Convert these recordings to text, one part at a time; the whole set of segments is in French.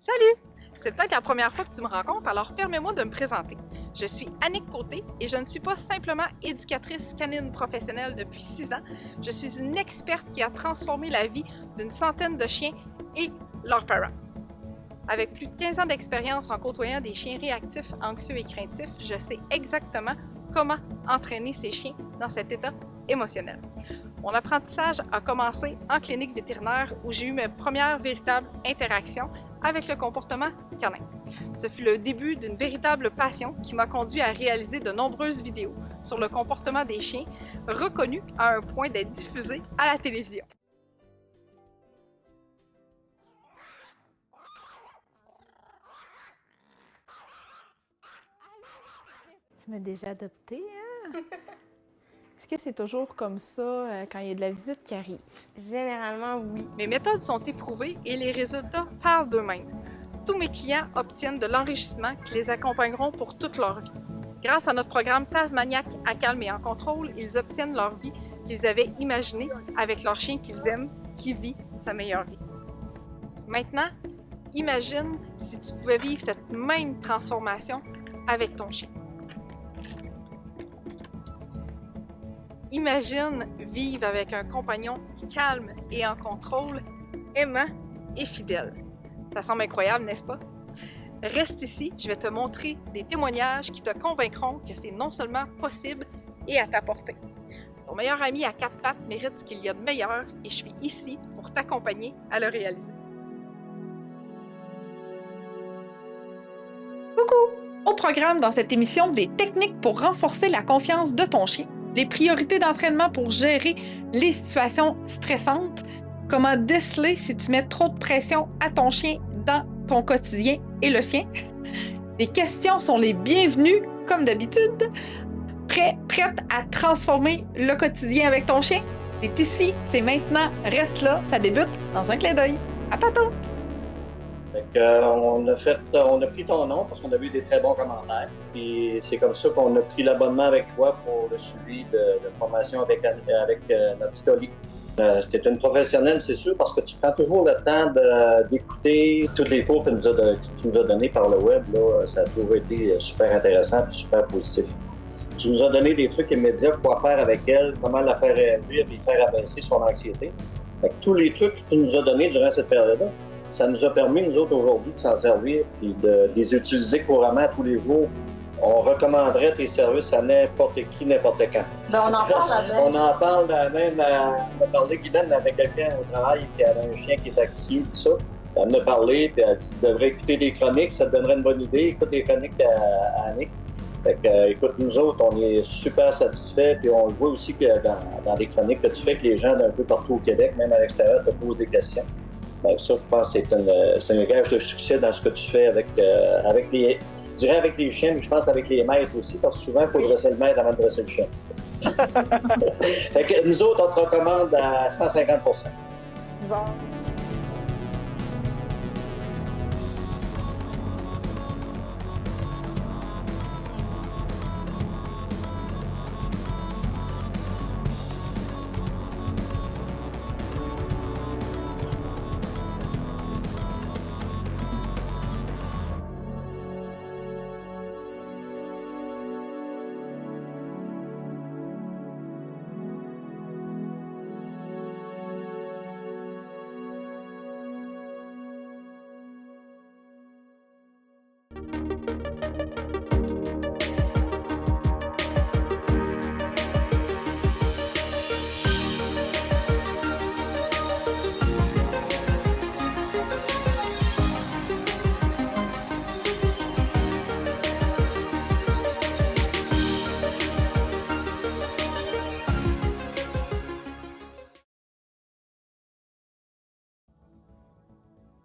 Salut! C'est peut-être la première fois que tu me rencontres, alors permets-moi de me présenter. Je suis Annick Côté et je ne suis pas simplement éducatrice canine professionnelle depuis 6 ans. Je suis une experte qui a transformé la vie d'une centaine de chiens et leurs parents. Avec plus de 15 ans d'expérience en côtoyant des chiens réactifs, anxieux et craintifs, je sais exactement comment entraîner ces chiens dans cet état émotionnel. Mon apprentissage a commencé en clinique vétérinaire où j'ai eu mes premières véritables interactions avec le comportement canin. Ce fut le début d'une véritable passion qui m'a conduit à réaliser de nombreuses vidéos sur le comportement des chiens, reconnues à un point d'être diffusées à la télévision. Tu m'as déjà adopté, hein? Est-ce que c'est toujours comme ça quand il y a de la visite qui arrive? Généralement, oui. Mes méthodes sont éprouvées et les résultats parlent d'eux-mêmes. Tous mes clients obtiennent de l'enrichissement qui les accompagneront pour toute leur vie. Grâce à notre programme Tasmaniac à calme et en contrôle, ils obtiennent leur vie qu'ils avaient imaginée avec leur chien qu'ils aiment, qui vit sa meilleure vie. Maintenant, imagine si tu pouvais vivre cette même transformation avec ton chien. Imagine vivre avec un compagnon calme et en contrôle, aimant et fidèle. Ça semble incroyable, n'est-ce pas? Reste ici, je vais te montrer des témoignages qui te convaincront que c'est non seulement possible et à ta portée. Ton meilleur ami à 4 pattes mérite ce qu'il y a de meilleur et je suis ici pour t'accompagner à le réaliser. Coucou! Au programme dans cette émission, des techniques pour renforcer la confiance de ton chien, les priorités d'entraînement pour gérer les situations stressantes, comment déceler si tu mets trop de pression à ton chien dans ton quotidien et le sien. Les questions sont les bienvenues, comme d'habitude. Prête à transformer le quotidien avec ton chien? C'est ici, c'est maintenant, reste là, ça débute dans un clin d'œil. À tantôt! On a pris ton nom parce qu'on a vu des très bons commentaires. Puis c'est comme ça qu'on a pris l'abonnement avec toi pour le suivi de formation avec notre petite Oli. C'était une professionnelle, c'est sûr, parce que tu prends toujours le temps d'écouter tous les cours que tu nous as donnés par le web. Là, ça a toujours été super intéressant et super positif. Tu nous as donné des trucs immédiats, quoi faire avec elle, comment la faire réagir et faire abaisser son anxiété. Fait que tous les trucs que tu nous as donnés durant cette période-là, ça nous a permis, nous autres, aujourd'hui, de s'en servir et de les utiliser couramment tous les jours. On recommanderait tes services à n'importe qui, n'importe quand. Ben, on en parle avec. On en parle même, on a parlé, Guylaine, avec quelqu'un au travail qui avait un chien qui était anxieux, tout ça. Elle en a parlé, puis elle dit, tu devrais écouter des chroniques, ça te donnerait une bonne idée. Écoute les chroniques à Annick. Fait que, écoute, nous autres, on est super satisfaits, puis on le voit aussi que dans les chroniques que tu fais, que les gens d'un peu partout au Québec, même à l'extérieur, te posent des questions. Donc ça, je pense que c'est un gage de succès dans ce que tu fais avec les... Je dirais avec les chiens, mais je pense avec les maîtres aussi, parce que souvent, il faut dresser le maître avant de dresser le chien. Fait que nous autres, on te recommande à 150 %. Bon.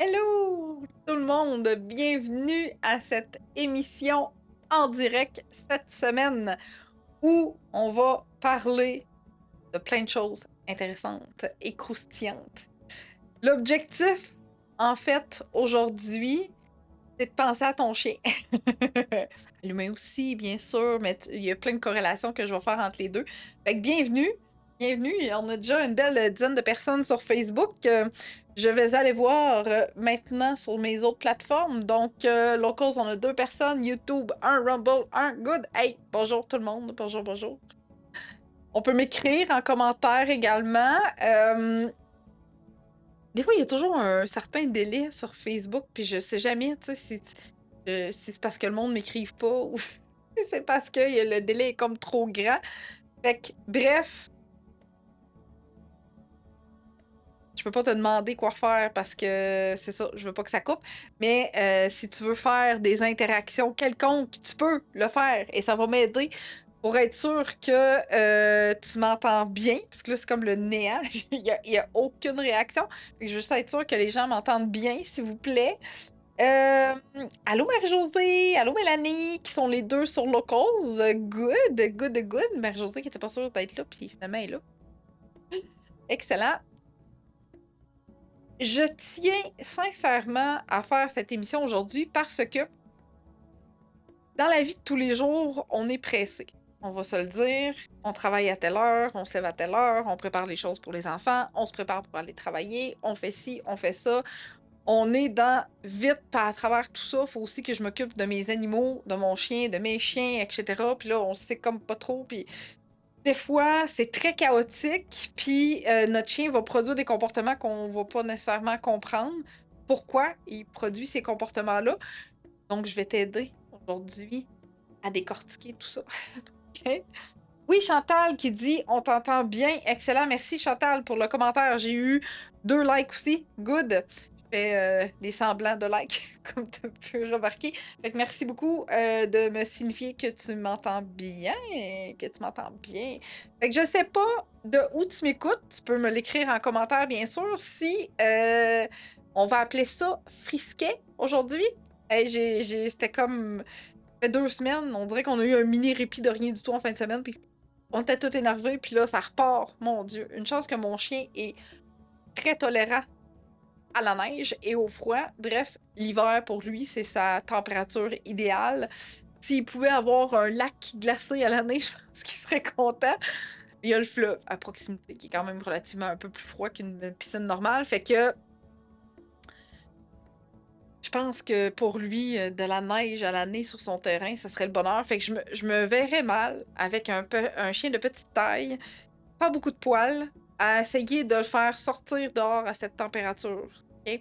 Hello tout le monde, bienvenue à cette émission en direct cette semaine où on va parler de plein de choses intéressantes et croustillantes. L'objectif, en fait, aujourd'hui, c'est de penser à ton chien. L'humain aussi, bien sûr, mais il y a plein de corrélations que je vais faire entre les deux. Fait que bienvenue. On a déjà une belle dizaine de personnes sur Facebook. je vais aller voir maintenant sur mes autres plateformes. Donc, Locals, on a 2 personnes. YouTube, 1 Rumble, 1 Good. Hey, bonjour tout le monde. Bonjour, bonjour. On peut m'écrire en commentaire également. Des fois, il y a toujours un certain délai sur Facebook, puis je sais jamais, tu sais, si c'est parce que le monde m'écrive pas ou si c'est parce que le délai est comme trop grand. Fait que, bref, je peux pas te demander quoi faire parce que c'est ça, je veux pas que ça coupe. Mais si tu veux faire des interactions quelconques, tu peux le faire et ça va m'aider pour être sûr que tu m'entends bien. Parce que là, c'est comme le néant. Il y a aucune réaction. Fait que juste être sûr que les gens m'entendent bien, s'il vous plaît. Allô Marie-Josée, allô Mélanie, qui sont les 2 sur Locals. Good. Marie-Josée qui était pas sûre d'être là, puis finalement elle est là. Excellent. Je tiens sincèrement à faire cette émission aujourd'hui parce que dans la vie de tous les jours, on est pressé. On va se le dire, on travaille à telle heure, on se lève à telle heure, on prépare les choses pour les enfants, on se prépare pour aller travailler, on fait ci, on fait ça. On est dans vite, à travers tout ça, il faut aussi que je m'occupe de mes animaux, de mon chien, de mes chiens, etc. Puis là, on sait comme pas trop, puis des fois, c'est très chaotique, puis notre chien va produire des comportements qu'on va pas nécessairement comprendre. Pourquoi il produit ces comportements-là? Donc, je vais t'aider aujourd'hui à décortiquer tout ça. OK? Oui, Chantal qui dit « On t'entend bien. » Excellent. Merci, Chantal, pour le commentaire. J'ai eu 2 likes aussi. Good. Je fais des semblants de likes, comme tu peux remarquer. Fait que merci beaucoup de me signifier que tu m'entends bien. Fait que je sais pas de où tu m'écoutes. Tu peux me l'écrire en commentaire, bien sûr. Si on va appeler ça frisquet aujourd'hui. C'était comme... Ça fait 2 semaines. On dirait qu'on a eu un mini répit de rien du tout en fin de semaine. Puis on était tout énervés. Puis là, ça repart. Mon Dieu. Une chance que mon chien est très tolérant à la neige et au froid. Bref, l'hiver, pour lui, c'est sa température idéale. S'il pouvait avoir un lac glacé à l'année, je pense qu'il serait content. Il y a le fleuve à proximité, qui est quand même relativement un peu plus froid qu'une piscine normale. Fait que je pense que pour lui, de la neige à l'année sur son terrain, ça serait le bonheur. Fait que je me verrais mal avec un chien de petite taille, pas beaucoup de poils, à essayer de le faire sortir dehors à cette température. OK?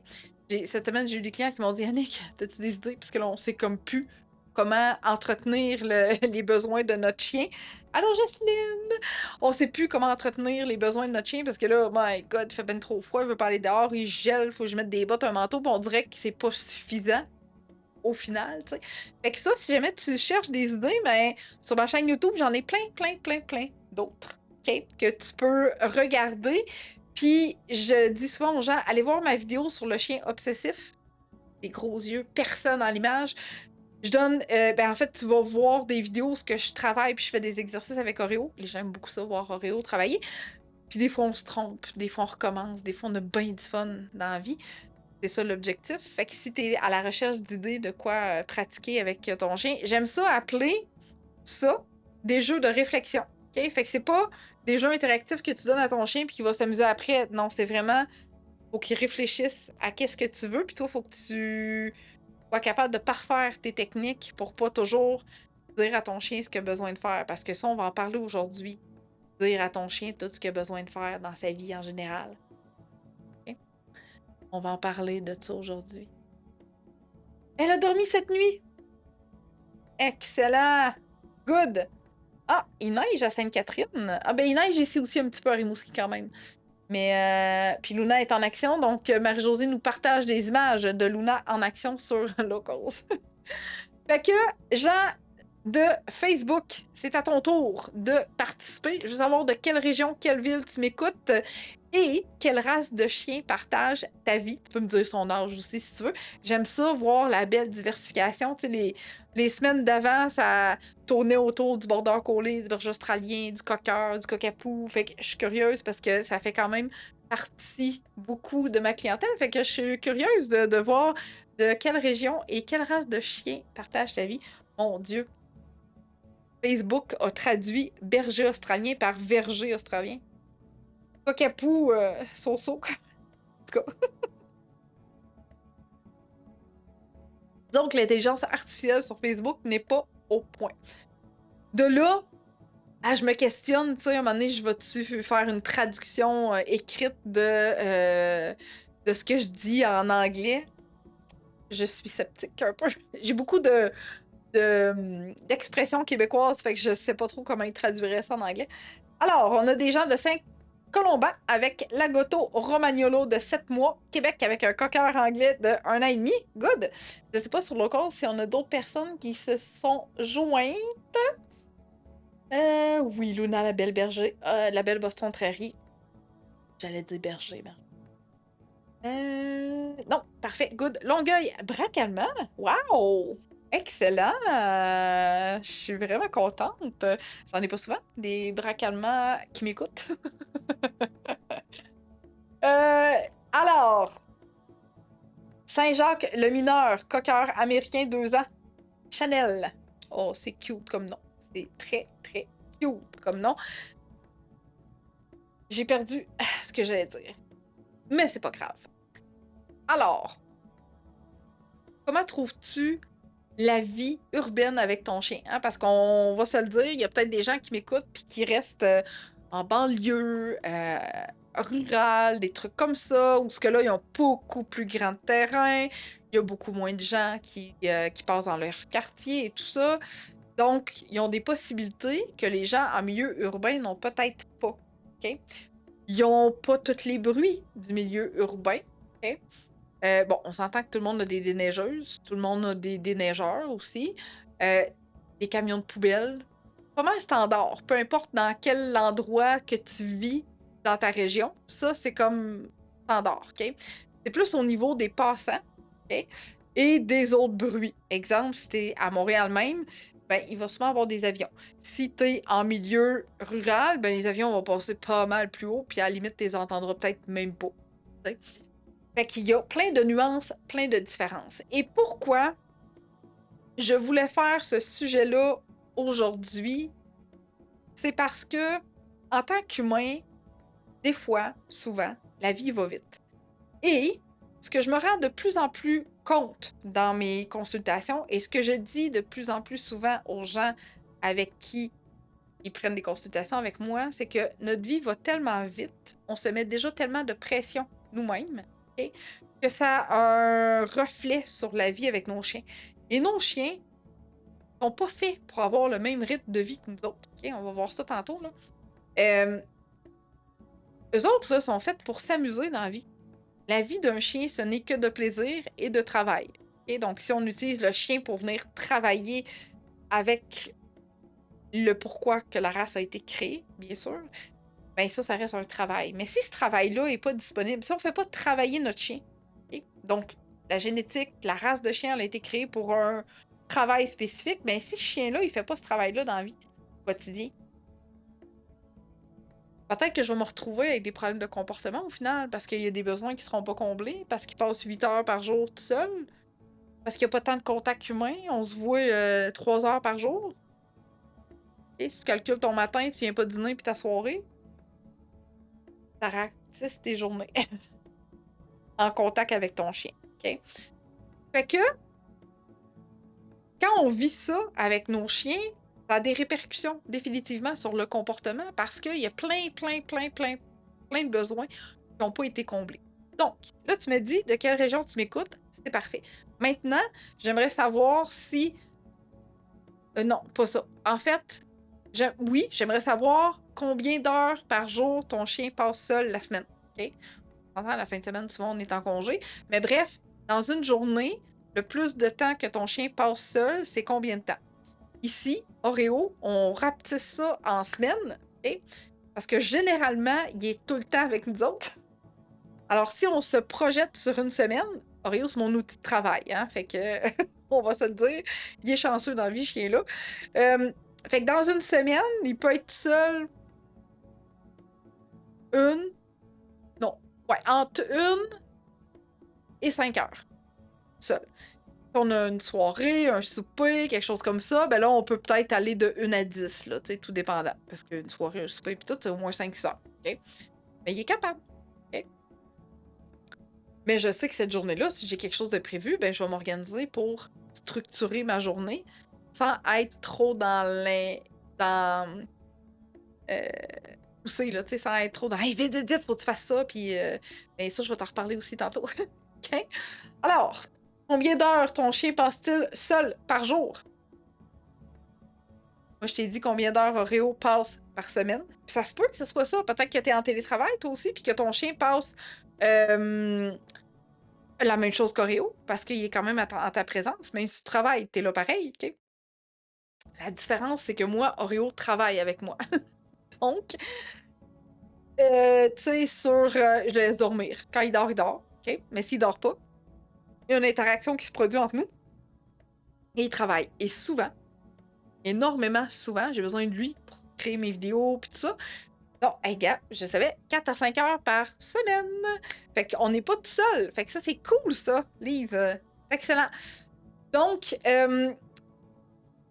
Cette semaine, j'ai eu des clients qui m'ont dit « Annick, as-tu des idées? » Parce que là, on sait comme plus comment entretenir les besoins de notre chien. Allô, Jocelyne! On sait plus comment entretenir les besoins de notre chien parce que là, my God, il fait ben trop froid, il veut pas aller dehors, il gèle, faut que je mette des bottes, un manteau, puis on dirait que c'est pas suffisant au final, tu sais. Fait que ça, si jamais tu cherches des idées, ben, sur ma chaîne YouTube, j'en ai plein d'autres, OK, que tu peux regarder. Puis, je dis souvent aux gens, allez voir ma vidéo sur le chien obsessif. Les gros yeux, personne dans l'image. Je donne, en fait, tu vas voir des vidéos où je travaille puis je fais des exercices avec Oreo. Les gens aiment beaucoup ça, voir Oreo travailler. Puis des fois, on se trompe, des fois, on recommence, des fois, on a bien du fun dans la vie. C'est ça l'objectif. Fait que si tu es à la recherche d'idées de quoi pratiquer avec ton chien, j'aime ça appeler ça des jeux de réflexion. OK? Fait que c'est pas des jeux interactifs que tu donnes à ton chien puis qu'il va s'amuser après. Non, c'est vraiment, faut qu'il réfléchisse à qu'est-ce que tu veux. Puis toi, faut que tu sois capable de parfaire tes techniques pour pas toujours dire à ton chien ce qu'il a besoin de faire. Parce que ça, on va en parler aujourd'hui. Dire à ton chien tout ce qu'il a besoin de faire dans sa vie en général. Okay? On va en parler de ça aujourd'hui. Elle a dormi cette nuit. Excellent. Good. Ah, il neige à Sainte-Catherine. Ah ben, il neige ici aussi un petit peu à Rimouski quand même. Mais, puis Luna est en action, donc Marie-Josée nous partage des images de Luna en action sur Locals. Fait que, Jean de Facebook, c'est à ton tour de participer. Je veux savoir de quelle région, quelle ville tu m'écoutes et quelle race de chien partage ta vie. Tu peux me dire son âge aussi si tu veux. J'aime ça, voir la belle diversification. Tu sais, les semaines d'avant, ça tournait autour du border collie, du berger australien, du cocker, du cockapoo. Fait que je suis curieuse parce que ça fait quand même partie beaucoup de ma clientèle. Fait que je suis curieuse de voir de quelle région et quelle race de chien partage ta vie. Mon Dieu. Facebook a traduit berger australien par verger australien. Cockapoo, so-so. En tout cas. Donc, l'intelligence artificielle sur Facebook n'est pas au point. De là, je me questionne, tu sais, à un moment donné, je vais-tu faire une traduction écrite de ce que je dis en anglais? Je suis sceptique un peu. J'ai beaucoup d'expressions québécoises, fait que je sais pas trop comment ils traduiraient ça en anglais. Alors, on a des gens de Saint-Colomban avec Lagoto Romagnolo de 7 mois, Québec avec un cocker anglais de 1 an et demi. Good! Je sais pas sur local si on a d'autres personnes qui se sont jointes. Oui, Luna, la belle berger. La belle Boston Prairie. J'allais dire berger, mais... Non, parfait, good. Longueuil, braque allemand. Wow! Excellent! Je suis vraiment contente. J'en ai pas souvent, des braques allemands qui m'écoutent. Alors, Saint-Jacques le mineur, cocker américain 2 ans. Chanel. Oh, c'est cute comme nom. C'est très, très cute comme nom. J'ai perdu ce que j'allais dire. Mais c'est pas grave. Alors, comment trouves-tu la vie urbaine avec ton chien? Hein? Parce qu'on va se le dire, il y a peut-être des gens qui m'écoutent puis qui restent en banlieue, rural, des trucs comme ça, où ce que là, ils ont beaucoup plus grand de terrain, il y a beaucoup moins de gens qui passent dans leur quartier et tout ça. Donc, ils ont des possibilités que les gens en milieu urbain n'ont peut-être pas. OK? Ils n'ont pas tous les bruits du milieu urbain. OK? Bon, on s'entend que tout le monde a des déneigeuses, tout le monde a des déneigeurs aussi, des camions de poubelle. Pas mal standard, peu importe dans quel endroit que tu vis dans ta région, ça c'est comme standard, OK? C'est plus au niveau des passants, OK? Et des autres bruits. Exemple, si t'es à Montréal même, ben, il va souvent avoir des avions. Si t'es en milieu rural, ben, les avions vont passer pas mal plus haut, puis à la limite, tu les entendras peut-être même pas. T'sais. Fait qu'il y a plein de nuances, plein de différences. Et pourquoi je voulais faire ce sujet-là aujourd'hui, c'est parce que, en tant qu'humain, des fois, souvent, la vie va vite. Et ce que je me rends de plus en plus compte dans mes consultations et ce que je dis de plus en plus souvent aux gens avec qui ils prennent des consultations avec moi, c'est que notre vie va tellement vite, on se met déjà tellement de pression nous-mêmes, okay, que ça a un reflet sur la vie avec nos chiens. Et nos chiens sont pas faits pour avoir le même rythme de vie que nous autres. Okay? On va voir ça tantôt. Là. Eux autres là, sont faits pour s'amuser dans la vie. La vie d'un chien, ce n'est que de plaisir et de travail. Okay? Donc, si on utilise le chien pour venir travailler avec le pourquoi que la race a été créée, bien sûr, ben ça reste un travail. Mais si ce travail-là n'est pas disponible, si on ne fait pas travailler notre chien, okay? Donc la génétique, la race de chien, elle a été créée pour un travail spécifique, ben si ce chien-là, il ne fait pas ce travail-là dans la vie quotidienne, peut-être que je vais me retrouver avec des problèmes de comportement au final, parce qu'il y a des besoins qui ne seront pas comblés, parce qu'il passe 8 heures par jour tout seul, parce qu'il n'y a pas tant de contact humain, on se voit 3 heures par jour. Et si tu calcules ton matin, tu viens pas dîner puis ta soirée, ça ratisse tes journées en contact avec ton chien. OK? Fait que quand on vit ça avec nos chiens, ça a des répercussions définitivement sur le comportement parce qu'il y a plein de besoins qui n'ont pas été comblés. Donc, là, tu me dis de quelle région tu m'écoutes. C'est parfait. Maintenant, j'aimerais savoir si... non, pas ça. En fait... Oui, j'aimerais savoir combien d'heures par jour ton chien passe seul la semaine. OK? La fin de semaine, souvent, on est en congé. Mais bref, dans une journée, le plus de temps que ton chien passe seul, c'est combien de temps? Ici, Oreo, on rapetisse ça en semaine. Okay? Parce que généralement, il est tout le temps avec nous autres. Alors, si on se projette sur une semaine, Oreo, c'est mon outil de travail. Hein? Fait que, on va se le dire, il est chanceux dans la vie, ce chien-là. Fait que dans une semaine, il peut être seul entre 1 et 5 heures. Seul. Si on a une soirée, un souper, quelque chose comme ça, ben là, on peut peut-être aller de 1 à 10, là, tout dépendant. Parce qu'une soirée, un souper, puis tout, c'est au moins 5 heures. Okay? Mais il est capable. Okay? Mais je sais que cette journée-là, si j'ai quelque chose de prévu, ben je vais m'organiser pour structurer ma journée sans être trop dans pousser, là, tu sais, sans être trop dans hey, vite, vite, vite, faut que tu fasses ça, puis ben, ça, je vais t'en reparler aussi tantôt. OK? Alors, combien d'heures ton chien passe-t-il seul par jour? Moi, je t'ai dit combien d'heures Oreo passe par semaine. Puis ça se peut que ce soit ça. Peut-être que tu es en télétravail, toi aussi, puis que ton chien passe la même chose qu'Oreo, parce qu'il est quand même en ta présence. Même si tu travailles, tu es là pareil, OK? La différence, c'est que moi, Oreo travaille avec moi. Donc, tu sais, je le laisse dormir. Quand il dort, OK? Mais s'il dort pas, il y a une interaction qui se produit entre nous et il travaille. Et souvent, énormément souvent, j'ai besoin de lui pour créer mes vidéos puis tout ça. Donc, hey gars, je savais 4 à 5 heures par semaine. Fait qu'on n'est pas tout seul. Fait que ça, c'est cool, ça, Lise. Excellent. Donc,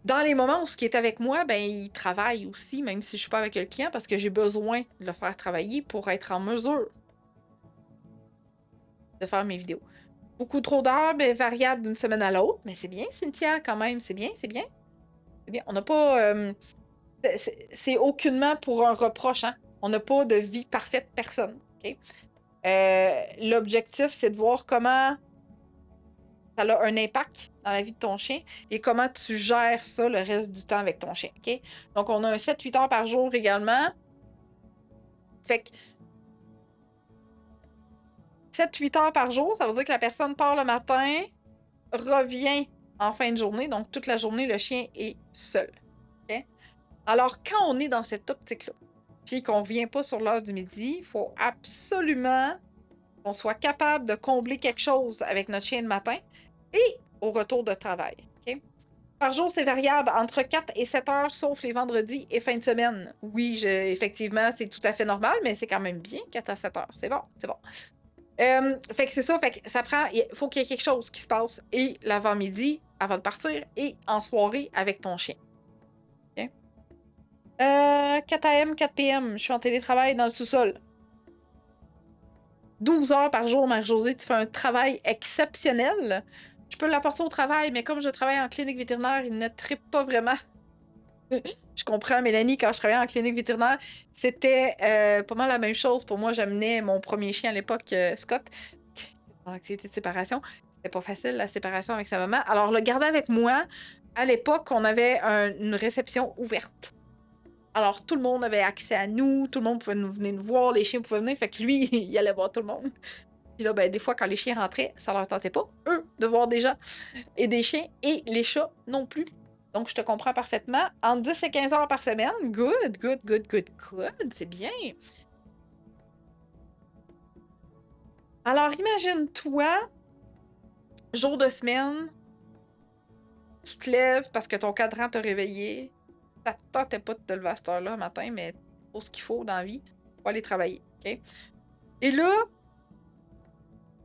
dans les moments où ce qui est avec moi, ben, il travaille aussi, même si je suis pas avec le client, parce que j'ai besoin de le faire travailler pour être en mesure de faire mes vidéos. Beaucoup trop d'heures, ben, variable d'une semaine à l'autre, mais c'est bien, Cynthia, quand même. C'est bien, c'est bien. C'est bien. On n'a pas... c'est aucunement pour un reproche, hein. On n'a pas de vie parfaite, personne. OK? L'objectif, c'est de voir comment ça a un impact dans la vie de ton chien et comment tu gères ça le reste du temps avec ton chien. OK? Donc, on a un 7-8 heures par jour également. Fait que 7-8 heures par jour, ça veut dire que la personne part le matin, revient en fin de journée. Donc, toute la journée, le chien est seul. OK? Alors, quand on est dans cette optique-là, puis qu'on ne vient pas sur l'heure du midi, il faut absolument qu'on soit capable de combler quelque chose avec notre chien le matin et au retour de travail. OK? Par jour, c'est variable entre 4 et 7 heures, sauf les vendredis et fin de semaine. Oui, effectivement, c'est tout à fait normal, mais c'est quand même bien 4 à 7 heures. C'est bon, c'est bon. Fait que c'est ça, fait que ça prend. Il faut qu'il y ait quelque chose qui se passe et l'avant-midi, avant de partir, et en soirée avec ton chien. OK? 4 AM, 4 PM, je suis en télétravail dans le sous-sol. 12 heures par jour, Marie-Josée, tu fais un travail exceptionnel. Je peux l'apporter au travail, mais comme je travaille en clinique vétérinaire, il ne trippe pas vraiment. Je comprends, Mélanie, quand je travaillais en clinique vétérinaire, c'était pas mal la même chose. Pour moi, j'amenais mon premier chien à l'époque, Scott, en anxiété de séparation. C'était pas facile, la séparation avec sa maman. Alors, le garder avec moi, à l'époque, on avait une réception ouverte. Alors, tout le monde avait accès à nous, tout le monde pouvait venir nous voir, les chiens pouvaient venir, fait que lui, il allait voir tout le monde. Puis là, ben, des fois, quand les chiens rentraient, ça leur tentait pas, eux, de voir des gens et des chiens, et les chats non plus. Donc, je te comprends parfaitement. Entre 10 et 15 heures par semaine, good, good, good, good, good, c'est bien. Alors, imagine-toi, jour de semaine, tu te lèves parce que ton cadran t'a réveillé, ça te tentait pas de te lever à cette heure-là le matin, mais pour ce qu'il faut dans la vie, faut aller travailler, OK? Et là,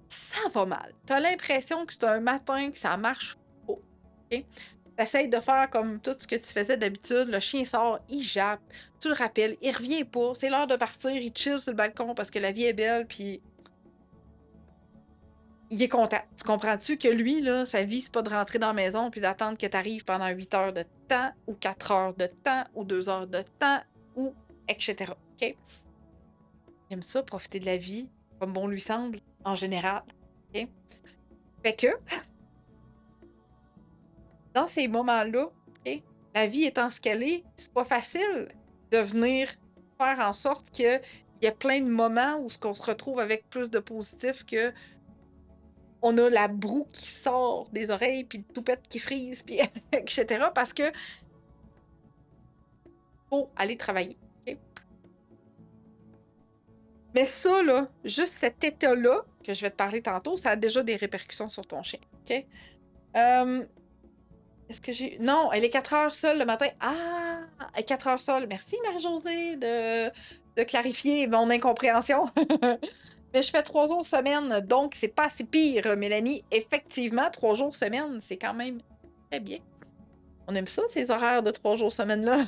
ça va mal. T'as l'impression que c'est un matin que ça marche pas, OK? T'essayes de faire comme tout ce que tu faisais d'habitude, le chien sort, il jappe, tu le rappelles, il revient pas, c'est l'heure de partir, il chill sur le balcon parce que la vie est belle, puis il est content. Tu comprends-tu que lui, là, sa vie, c'est pas de rentrer dans la maison puis d'attendre que t'arrives pendant 8 heures de temps, ou 4 heures de temps, ou 2 heures de temps, ou etc. OK? Il aime ça, profiter de la vie, comme bon lui semble, en général. OK? Fait que, dans ces moments-là, OK, la vie étant ce qu'elle est, c'est pas facile de venir faire en sorte qu'il y ait plein de moments où on se retrouve avec plus de positif que on a la broue qui sort des oreilles, puis le toupette qui frise, puis etc. Parce que faut aller travailler. OK? Mais ça, là, juste cet état-là, que je vais te parler tantôt, ça a déjà des répercussions sur ton chien. OK? Est-ce que j'ai... Non, elle est 4 heures seule le matin. Ah! Elle est 4 heures seule. Merci, Marie-Josée, de clarifier mon incompréhension. Mais je fais 3 jours semaine, donc c'est pas si pire, Mélanie. Effectivement, 3 jours semaine, c'est quand même très bien. On aime ça, ces horaires de 3 jours semaine-là.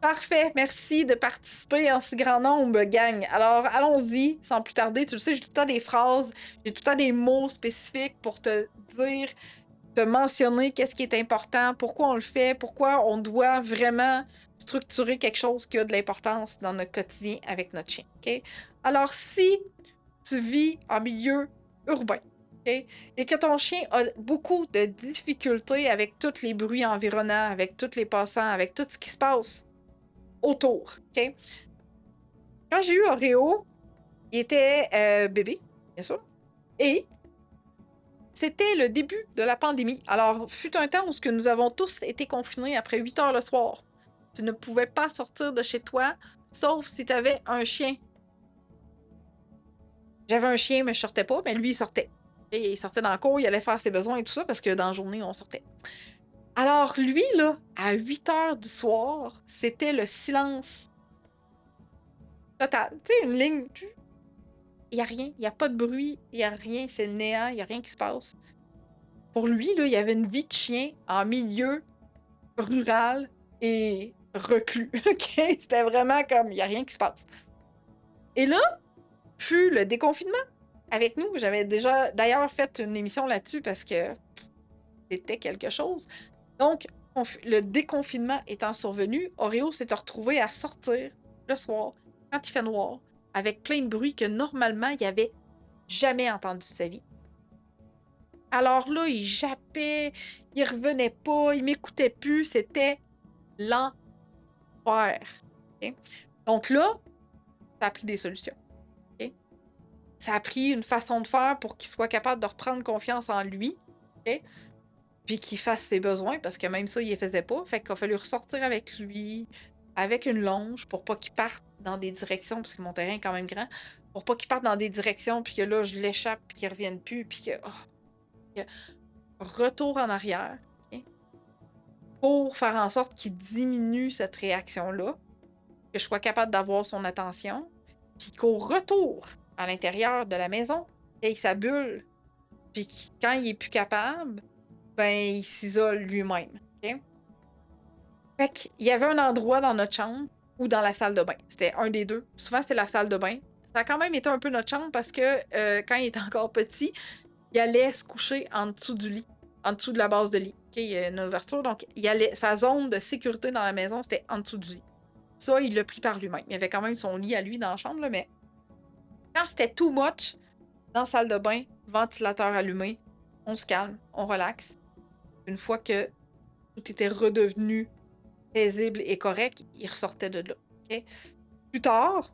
Parfait, merci de participer en si grand nombre, gang. Alors, allons-y, sans plus tarder. Tu le sais, j'ai tout le temps des phrases, j'ai tout le temps des mots spécifiques pour te dire, te mentionner qu'est-ce qui est important, pourquoi on le fait, pourquoi on doit vraiment structurer quelque chose qui a de l'importance dans notre quotidien avec notre chien. OK? Alors, si tu vis en milieu urbain, OK? Et que ton chien a beaucoup de difficultés avec tous les bruits environnants, avec tous les passants, avec tout ce qui se passe autour. OK? Quand j'ai eu Oreo, il était bébé, bien sûr, et c'était le début de la pandémie. Alors, fut un temps où ce que nous avons tous été confinés après 8 heures le soir. Tu ne pouvais pas sortir de chez toi, sauf si tu avais un chien. J'avais un chien, mais je sortais pas, mais lui, il sortait. Et il sortait dans la cour, il allait faire ses besoins et tout ça, parce que dans la journée, on sortait. Alors, lui, là, à 8 heures du soir, c'était le silence total. Tu sais, une ligne. Il n'y a rien, il n'y a pas de bruit, il n'y a rien, c'est le néant, il n'y a rien qui se passe. Pour lui, là, il y avait une vie de chien en milieu rural et reclus. OK? C'était vraiment comme, il n'y a rien qui se passe. Et là, fut le déconfinement avec nous. J'avais déjà d'ailleurs fait une émission là-dessus parce que c'était quelque chose. Donc, le déconfinement étant survenu, Oreo s'est retrouvé à sortir le soir, quand il fait noir, avec plein de bruit que normalement, il avait jamais entendu de sa vie. Alors là, il jappait, il revenait pas, il m'écoutait plus, c'était l'enfer. OK? Donc là, ça a pris des solutions. OK? Ça a pris une façon de faire pour qu'il soit capable de reprendre confiance en lui, OK? Puis qu'il fasse ses besoins, parce que même ça, il les faisait pas. Fait qu'il a fallu ressortir avec lui, avec une longe, pour pas qu'il parte dans des directions, parce que mon terrain est quand même grand, pour pas qu'il parte dans des directions, puis que là, je l'échappe, puis qu'il revienne plus, puis que... retour en arrière, OK? Pour faire en sorte qu'il diminue cette réaction-là, que je sois capable d'avoir son attention, puis qu'au retour à l'intérieur de la maison, il ait sa bulle, puis quand il est plus capable, ben il s'isole lui-même. OK? Fait qu'il y avait un endroit dans notre chambre ou dans la salle de bain. C'était un des deux. Souvent, c'était la salle de bain. Ça a quand même été un peu notre chambre parce que quand il était encore petit, il allait se coucher en dessous du lit, en dessous de la base de lit. Okay, il y a une ouverture, donc sa zone de sécurité dans la maison, c'était en dessous du lit. Ça, il l'a pris par lui-même. Il avait quand même son lit à lui dans la chambre, là, mais quand c'était too much, dans la salle de bain, ventilateur allumé, on se calme, on relaxe. Une fois que tout était redevenu paisible et correct, il ressortait de là. Okay? Plus tard,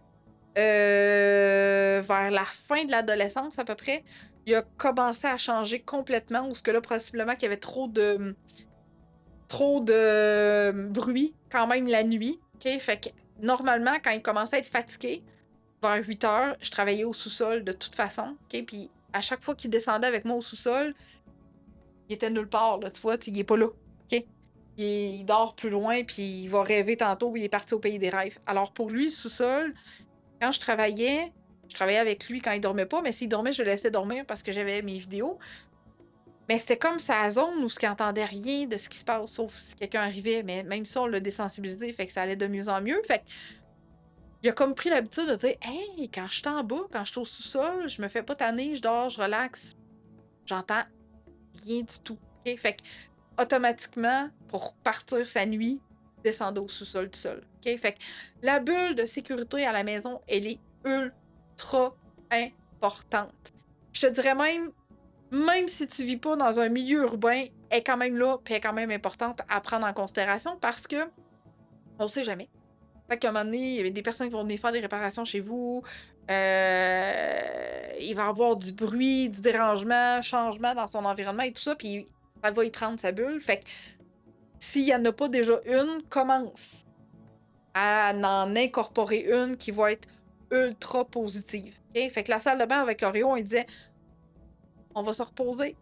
vers la fin de l'adolescence à peu près, il a commencé à changer complètement, ou ce que là, possiblement qu'il y avait trop de bruit quand même la nuit. OK? Fait que normalement, quand il commençait à être fatigué, vers 8 heures, je travaillais au sous-sol de toute façon. OK? Puis à chaque fois qu'il descendait avec moi au sous-sol, il était nulle part, là, tu vois, il est pas là. OK? Il dort plus loin, puis il va rêver tantôt, il est parti au pays des rêves. Alors pour lui, le sous-sol, quand je travaillais avec lui quand il dormait pas, mais s'il dormait, je le laissais dormir parce que j'avais mes vidéos. Mais c'était comme sa zone où il n'entendait rien de ce qui se passe, sauf si quelqu'un arrivait. Mais même ça, on l'a désensibilisé, fait que ça allait de mieux en mieux. Fait que il a comme pris l'habitude de dire « Hey, quand je suis en bas, quand je suis au sous-sol, je me fais pas tanner, je dors, je relaxe. J'entends rien du tout. Okay? » Fait que automatiquement, pour partir sa nuit, descendait au sous-sol tout seul. Okay? Fait que la bulle de sécurité à la maison, elle est ultra importante. Je te dirais même si tu vis pas dans un milieu urbain, elle est quand même là, puis elle est quand même importante à prendre en considération parce que on sait jamais. Fait qu'à un moment donné, il y avait des personnes qui vont venir faire des réparations chez vous. Il va y avoir du bruit, du dérangement, changement dans son environnement et tout ça, puis ça va y prendre sa bulle. Fait que s'il n'y en a pas déjà une, commence à en incorporer une qui va être ultra positive. Okay? Fait que la salle de bain avec Oreo, il disait on va se reposer.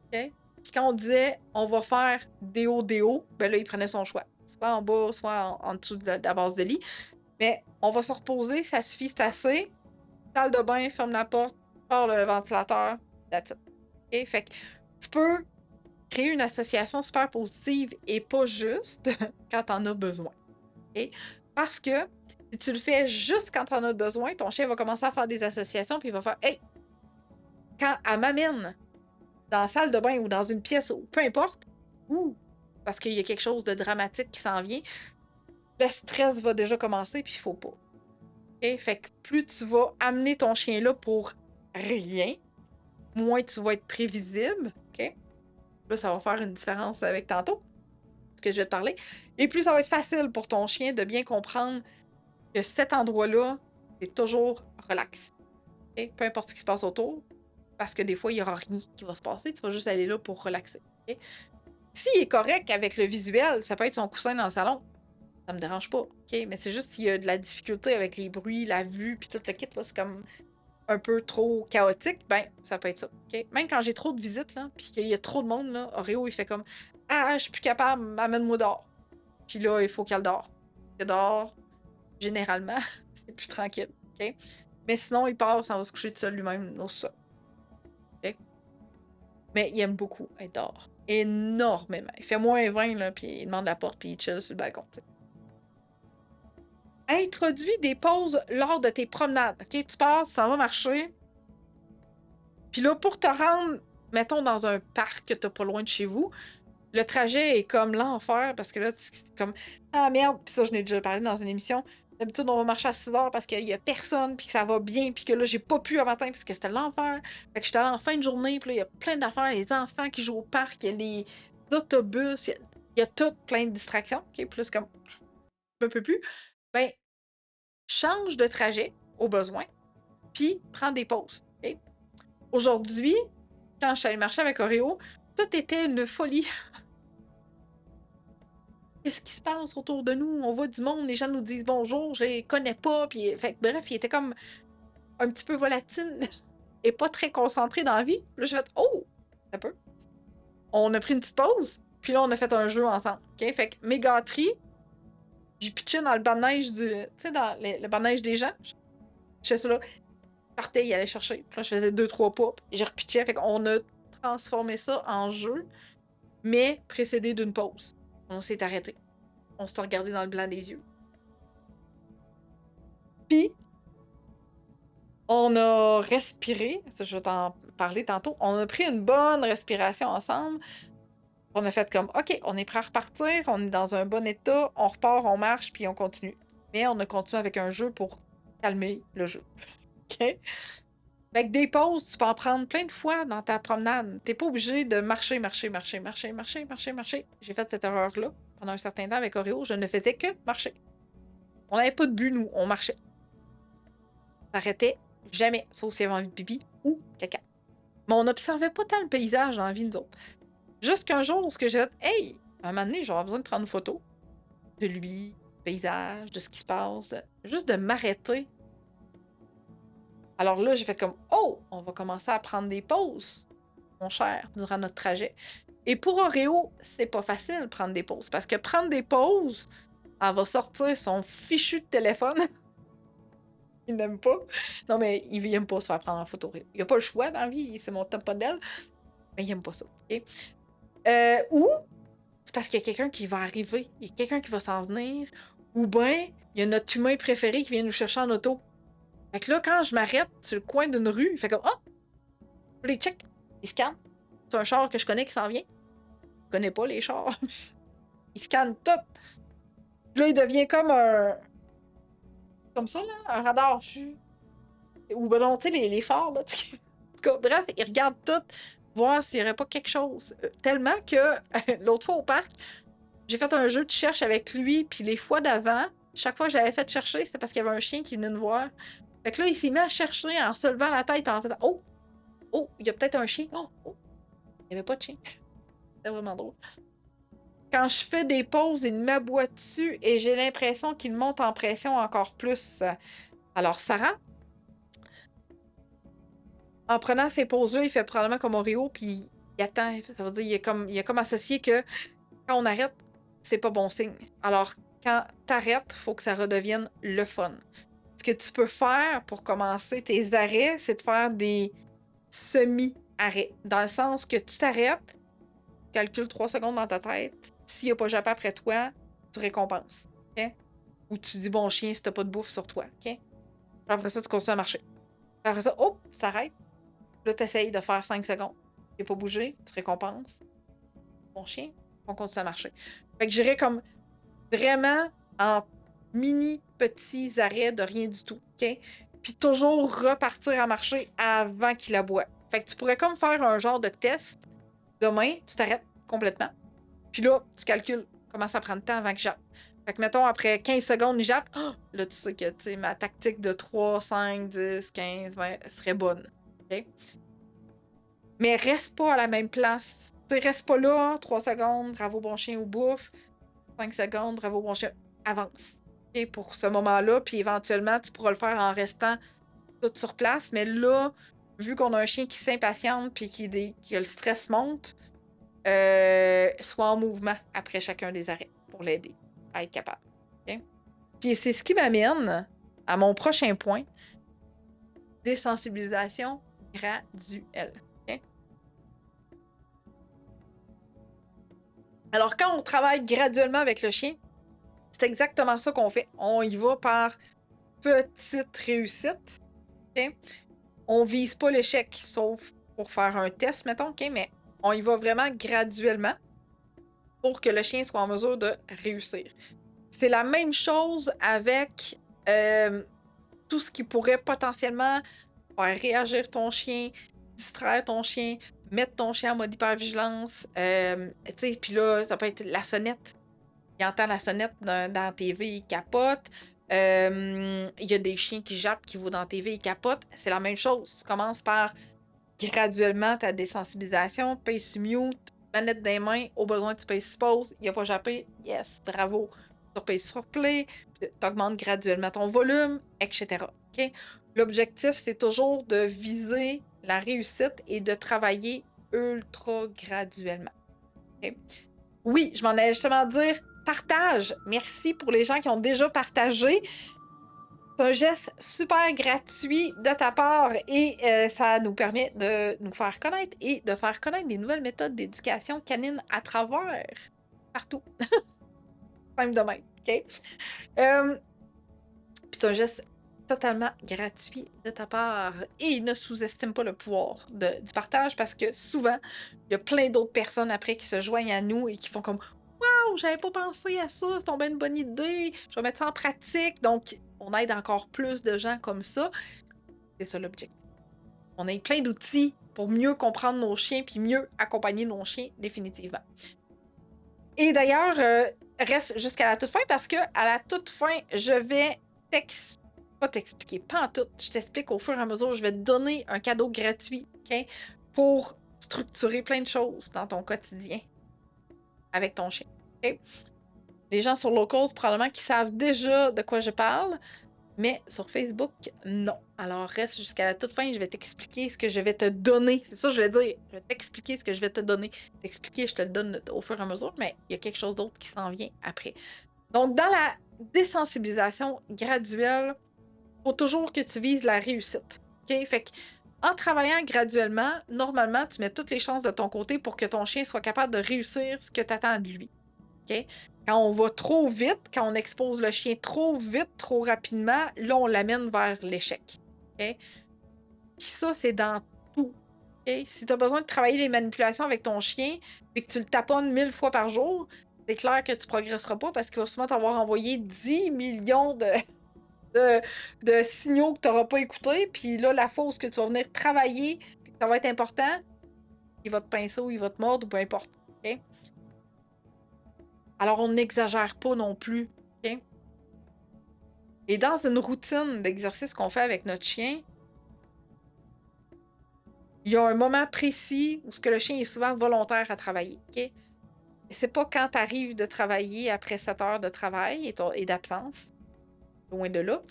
Okay? Puis quand on disait on va faire déo, ben là, il prenait son choix. Soit en bas, soit en dessous de la base de lit. Mais on va se reposer, ça suffit, c'est assez. Salle de bain, ferme la porte, part le ventilateur, that's it. Okay? Fait que tu peux créer une association super positive et pas juste quand t'en as besoin. OK? Parce que si tu le fais juste quand tu en as besoin, ton chien va commencer à faire des associations, puis il va faire hey, quand elle m'amène dans la salle de bain ou dans une pièce, ou peu importe, ou parce qu'il y a quelque chose de dramatique qui s'en vient, le stress va déjà commencer, puis il faut pas. OK? Fait que plus tu vas amener ton chien là pour rien, moins tu vas être prévisible. OK? Là, ça va faire une différence avec tantôt, ce que je vais te parler. Et plus ça va être facile pour ton chien de bien comprendre que cet endroit-là, c'est toujours relax. OK? Peu importe ce qui se passe autour, parce que des fois, il n'y aura rien qui va se passer. Tu vas juste aller là pour relaxer. OK? S'il est correct avec le visuel, ça peut être son coussin dans le salon. Ça me dérange pas. OK? Mais c'est juste s'il y a de la difficulté avec les bruits, la vue, puis tout le kit, là, c'est comme un peu trop chaotique, ben, ça peut être ça. OK? Même quand j'ai trop de visites, là, puis qu'il y a trop de monde, là, Oreo, il fait comme ah, je suis plus capable, amène-moi dehors. Puis là, il faut qu'elle dort. Il dort, généralement, c'est plus tranquille. OK? Mais sinon, il part, ça va se coucher tout seul lui-même au sol. OK? Mais il aime beaucoup être dehors. Énormément. Il fait moins 20, là, puis il demande la porte, puis il chill sur le balcon. T'sais. Introduis des pauses lors de tes promenades. OK? Tu pars, tu s'en vas marcher. Puis là, pour te rendre, mettons, dans un parc que t'as pas loin de chez vous, le trajet est comme l'enfer parce que là, c'est comme ah merde, puis ça, je n'ai déjà parlé dans une émission. D'habitude, on va marcher à 6 heures parce qu'il y a personne, puis que ça va bien, puis que là, j'ai pas pu un matin parce que c'était l'enfer. Fait que j'étais allée en fin de journée, puis là, il y a plein d'affaires, les enfants qui jouent au parc, il y a les autobus, il y a tout plein de distractions. OK? Puis là, c'est comme je peux plus. Ben, change de trajet au besoin, puis prends des pauses. OK? Aujourd'hui, quand je suis allée marcher avec Oreo, tout était une folie. Qu'est-ce qui se passe autour de nous? On voit du monde, les gens nous disent bonjour, je les connais pas. Puis, fait, bref, il était comme un petit peu volatile et pas très concentré dans la vie. Là, j'ai fait oh, un peu. On a pris une petite pause, puis là, on a fait un jeu ensemble. OK? Fait que mes gâteries, j'ai pitché dans le banc de neige du. Tu sais, dans le banc de neige des gens. Je fais ça là. Je partais, il allait chercher. Puis là, je faisais 2-3 pas, et j'ai repitché. Fait qu'on a transformé ça en jeu, mais précédé d'une pause. On s'est arrêté. On s'est regardé dans le blanc des yeux. Puis, on a respiré. Ça, je vais t'en parler tantôt. On a pris une bonne respiration ensemble. On a fait comme, OK, on est prêt à repartir. On est dans un bon état. On repart, on marche, puis on continue. Mais on a continué avec un jeu pour calmer le jeu. OK? Avec des pauses, tu peux en prendre plein de fois dans ta promenade. T'es pas obligé de marcher. J'ai fait cette erreur-là pendant un certain temps avec Oreo. Je ne faisais que marcher. On n'avait pas de but, nous. On marchait. On s'arrêtait jamais, sauf s'il y avait envie de pipi ou caca. Mais on n'observait pas tant le paysage dans la vie, nous autres. Jusqu'un jour où j'ai fait hey, à un moment donné, j'aurais besoin de prendre une photo de lui, du paysage, de ce qui se passe, juste de m'arrêter. Alors là, j'ai fait comme oh, on va commencer à prendre des pauses, mon cher, durant notre trajet. Et pour Oreo, c'est pas facile de prendre des pauses parce que prendre des pauses, elle va sortir son fichu de téléphone. Il n'aime pas. Non, mais il aime pas se faire prendre en photo. Il a pas le choix dans la vie, c'est mon top modèle. Mais il aime pas ça. OK? Ou c'est parce qu'il y a quelqu'un qui va arriver, il y a quelqu'un qui va s'en venir, ou bien il y a notre humain préféré qui vient nous chercher en auto. Fait que là, quand je m'arrête sur le coin d'une rue, il fait comme ah! Puis il check, il scanne. C'est un char que je connais qui s'en vient. Je connais pas les chars. Il scanne tout. Puis là, il devient comme un. Comme ça, là, un radar. Ou ben non, tu sais, les phares, là. En tout cas, bref, il regarde tout, voir s'il n'y aurait pas quelque chose. Tellement que l'autre fois au parc, j'ai fait un jeu de cherche avec lui, puis les fois d'avant, chaque fois que je l'avais fait chercher, c'était parce qu'il y avait un chien qui venait nous voir. Fait que là, il s'est mis à chercher en se levant la tête et en faisant oh! Oh, il y a peut-être un chien. Oh! Oh! Il n'y avait pas de chien. C'était vraiment drôle. Quand je fais des pauses, il m'aboie dessus et j'ai l'impression qu'il monte en pression encore plus. Alors, Sarah, en prenant ces pauses-là, il fait probablement comme Oreo, puis il attend. Ça veut dire il a comme associé que quand on arrête, c'est pas bon signe. Alors, quand t'arrêtes, il faut que ça redevienne le fun. Ce que tu peux faire pour commencer tes arrêts, c'est de faire des semi-arrêts. Dans le sens que tu t'arrêtes, calcule 3 secondes dans ta tête. S'il n'y a pas jappé après toi, tu récompenses. Okay? Ou tu dis bon chien si t'as pas de bouffe sur toi, OK? Puis après ça, tu continues à marcher. Puis après ça, oh, ça arrête. Là, tu essayes de faire 5 secondes. Il n'a pas bougé, tu récompenses. Bon chien, on continue à marcher. Fait que j'irais comme vraiment en mini petits arrêts de rien du tout, OK? Puis toujours repartir à marcher avant qu'il aboie. Fait que tu pourrais comme faire un genre de test. Demain, tu t'arrêtes complètement. Puis là, tu calcules comment ça prend de temps avant qu'il jappe. Fait que mettons, après 15 secondes, il jappe. Oh, là, tu sais que ma tactique de 3, 5, 10, 15, 20 serait bonne. OK? Mais reste pas à la même place. T'sais, reste pas là, 3 secondes, bravo bon chien ou bouffe. 5 secondes, bravo bon chien. Avance. Okay, pour ce moment-là, puis éventuellement, tu pourras le faire en restant tout sur place. Mais là, vu qu'on a un chien qui s'impatiente puis que le stress monte, soit en mouvement après chacun des arrêts pour l'aider à être capable. Okay? Puis c'est ce qui m'amène à mon prochain point, désensibilisation graduelle. Okay? Alors, quand on travaille graduellement avec le chien, c'est exactement ça qu'on fait. On y va par petite réussite. Okay? On vise pas l'échec, sauf pour faire un test, mettons, okay? Mais on y va vraiment graduellement pour que le chien soit en mesure de réussir. C'est la même chose avec tout ce qui pourrait potentiellement faire réagir ton chien, distraire ton chien, mettre ton chien en mode hypervigilance. Puis là, ça peut être la sonnette. Il entend la sonnette dans la TV, il capote. Il y a des chiens qui jappent, qui vont dans la TV, ils capotent. C'est la même chose. Tu commences par graduellement ta désensibilisation, paye sur mute, manette dans les mains, au besoin tu payes sur pause, il n'a pas jappé, yes, bravo. Tu repayes sur play, tu augmentes graduellement ton volume, etc. Okay? L'objectif, c'est toujours de viser la réussite et de travailler ultra graduellement. Okay? Oui, je m'en allais justement dire partage. Merci pour les gens qui ont déjà partagé. C'est un geste super gratuit de ta part et ça nous permet de nous faire connaître et de faire connaître des nouvelles méthodes d'éducation canine à travers partout. Même de même, OK? Puis c'est un geste totalement gratuit de ta part et ne sous-estime pas le pouvoir du partage parce que souvent, il y a plein d'autres personnes après qui se joignent à nous et qui font comme wow, j'avais pas pensé à ça, c'est tombé une bonne idée, je vais mettre ça en pratique. Donc, on aide encore plus de gens comme ça. C'est ça l'objectif. On a plein d'outils pour mieux comprendre nos chiens puis mieux accompagner nos chiens, définitivement. Et d'ailleurs, reste jusqu'à la toute fin parce que à la toute fin, je vais pas t'expliquer, pas en tout. Je t'explique au fur et à mesure. Je vais te donner un cadeau gratuit, OK, pour structurer plein de choses dans ton quotidien avec ton chien. Okay? Les gens sur Locals, probablement qu'ils savent déjà de quoi je parle, mais sur Facebook, non. Alors, reste jusqu'à la toute fin, je vais t'expliquer ce que je vais te donner. C'est ça que je vais dire. Je vais t'expliquer ce que je vais te donner. T'expliquer, je te le donne au fur et à mesure, mais il y a quelque chose d'autre qui s'en vient après. Donc, dans la désensibilisation graduelle, il faut toujours que tu vises la réussite. OK? Fait que, en travaillant graduellement, normalement, tu mets toutes les chances de ton côté pour que ton chien soit capable de réussir ce que tu attends de lui. OK? Quand on va trop vite, quand on expose le chien trop vite, trop rapidement, là, on l'amène vers l'échec. OK? Puis ça, c'est dans tout. Okay? Si tu as besoin de travailler les manipulations avec ton chien et que tu le taponnes 1000 fois par jour, c'est clair que tu ne progresseras pas parce qu'il va souvent t'avoir envoyé 10 millions de signaux que tu n'auras pas écoutés. Puis là, la fausse que tu vas venir travailler, puis que ça va être important, il va te pincer ou il va te mordre ou peu importe. OK? Alors, on n'exagère pas non plus. Okay? Et dans une routine d'exercice qu'on fait avec notre chien, il y a un moment précis où ce que le chien est souvent volontaire à travailler. Okay? Et c'est pas quand tu arrives de travailler après 7 heures de travail et d'absence. Loin de là.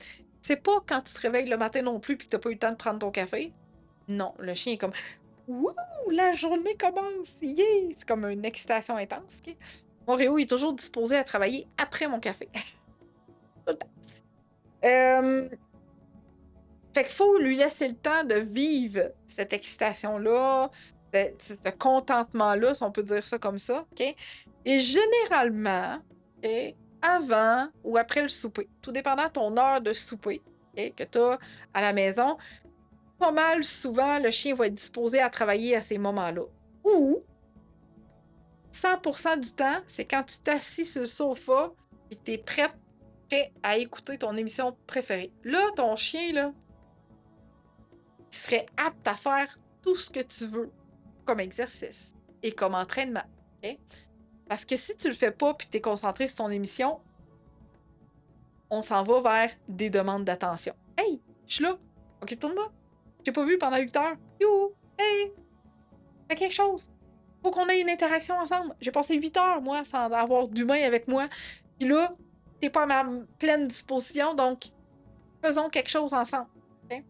C'est pas quand tu te réveilles le matin non plus et que tu n'as pas eu le temps de prendre ton café. Non, le chien est comme wouh, la journée commence! Yeah! C'est comme une excitation intense. Okay? Mon Réo est toujours disposé à travailler après mon café. Tout le temps. Fait qu'il faut lui laisser le temps de vivre cette excitation-là, ce contentement-là, si on peut dire ça comme ça. Okay? Et généralement, okay, avant ou après le souper, tout dépendant de ton heure de souper, ok, que tu as à la maison, pas mal souvent, le chien va être disposé à travailler à ces moments-là. Ou 100% du temps, c'est quand tu t'assis sur le sofa et que tu es prêt à écouter ton émission préférée. Là, ton chien, là, il serait apte à faire tout ce que tu veux comme exercice et comme entraînement. Ok? Parce que si tu le fais pas puis tu es concentré sur ton émission, on s'en va vers des demandes d'attention. Hey, je suis là, occupe-toi de moi. Je t'ai pas vu pendant 8 heures. You, hey, fais quelque chose. Faut qu'on ait une interaction ensemble. J'ai passé 8 heures, moi, sans avoir d'humain avec moi. Puis là, t'es pas à ma pleine disposition, donc faisons quelque chose ensemble. Okay?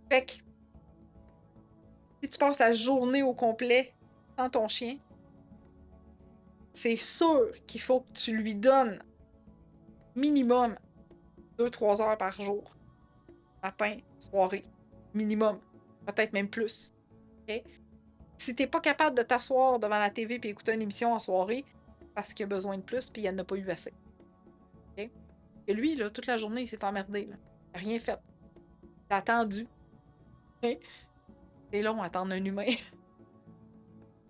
Fait que, si tu passes la journée au complet sans ton chien, c'est sûr qu'il faut que tu lui donnes minimum 2-3 heures par jour. Matin, soirée. Minimum. Peut-être même plus. Okay? Si t'es pas capable de t'asseoir devant la TV et écouter une émission en soirée, parce qu'il a besoin de plus puis il en a pas eu assez. Okay? Et lui, là, toute la journée, il s'est emmerdé. Là. Il a rien fait. Il a attendu. Okay? C'est long attendre un humain.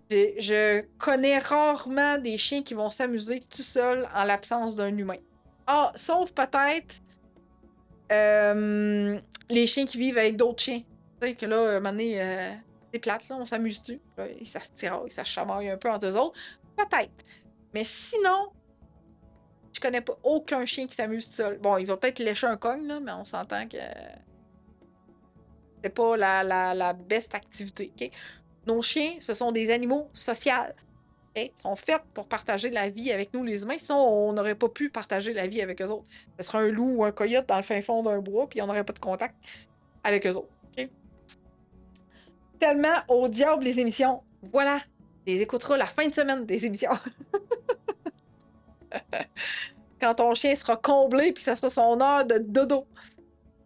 Je connais rarement des chiens qui vont s'amuser tout seuls en l'absence d'un humain. Ah, sauf peut-être les chiens qui vivent avec d'autres chiens. Tu sais que là, un moment donné, c'est plate, là, on s'amuse-tu? Ça se tiraille, ça se chamaille un peu entre eux autres. Peut-être. Mais sinon, je connais pas aucun chien qui s'amuse tout seul. Bon, il va peut-être lécher un cogne, là, mais on s'entend que c'est pas la best activité. Okay? Nos chiens, ce sont des animaux sociaux. Okay? Ils sont faits pour partager la vie avec nous, les humains. Sinon, on n'aurait pas pu partager la vie avec eux autres. Ce serait un loup ou un coyote dans le fin fond d'un bois, puis on n'aurait pas de contact avec eux autres. Okay? Tellement au diable les émissions. Voilà, les écouteras la fin de semaine des émissions. Quand ton chien sera comblé, puis ça sera son heure de dodo.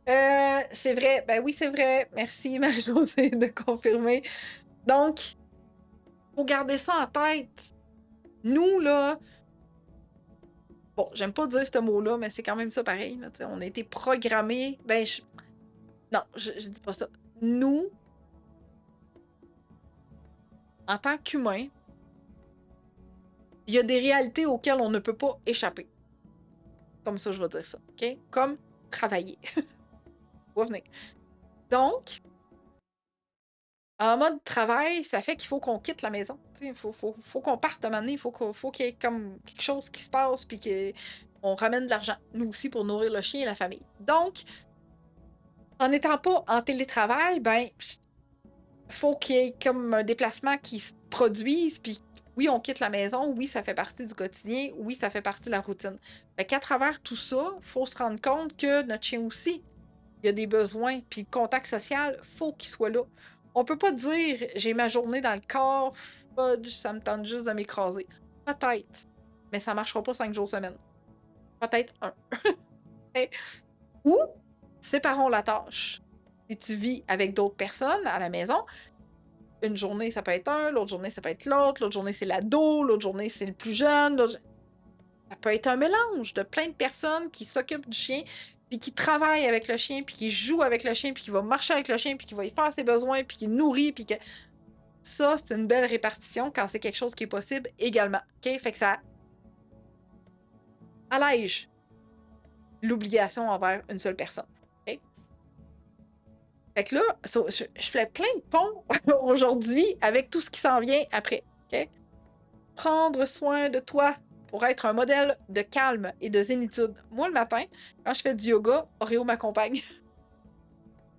C'est vrai. Ben oui, c'est vrai. Merci, Marie-Josée, de confirmer. Donc, faut garder ça en tête. Nous, là... Bon, j'aime pas dire ce mot-là, mais c'est quand même ça pareil. Là, on a été programmés... Ben, non, je dis pas ça. Nous, en tant qu'humains, il y a des réalités auxquelles on ne peut pas échapper. Comme ça, je vais dire ça. OK? Comme travailler. Va venir. Donc, en mode travail, ça fait qu'il faut qu'on quitte la maison. Il faut qu'on parte de manière. Il faut qu'il y ait comme quelque chose qui se passe puis qu'on ramène de l'argent. Nous aussi, pour nourrir le chien et la famille. Donc, en n'étant pas en télétravail, ben, faut qu'il y ait comme un déplacement qui se produise puis oui, on quitte la maison, oui, ça fait partie du quotidien, oui, ça fait partie de la routine. Fait qu'à travers tout ça, il faut se rendre compte que notre chien aussi, il y a des besoins, puis le contact social, faut qu'il soit là. On peut pas dire j'ai ma journée dans le corps, fudge, ça me tente juste de m'écraser. Peut-être, mais ça marchera pas 5 jours semaine. Peut-être un. Ou séparons la tâche. Si tu vis avec d'autres personnes à la maison, une journée, ça peut être un, l'autre journée, ça peut être l'autre journée, c'est l'ado, l'autre journée, c'est le plus jeune. Ça peut être un mélange de plein de personnes qui s'occupent du chien, puis qui travaillent avec le chien, puis qui jouent avec le chien, puis qui va marcher avec le chien, puis qui va y faire ses besoins, puis qui nourrit, puis que... Ça, c'est une belle répartition quand c'est quelque chose qui est possible également. OK? Fait que ça allège l'obligation envers une seule personne. Fait que là, je fais plein de ponts aujourd'hui avec tout ce qui s'en vient après. Okay? Prendre soin de toi pour être un modèle de calme et de zénitude. Moi, le matin, quand je fais du yoga, Oreo m'accompagne. Je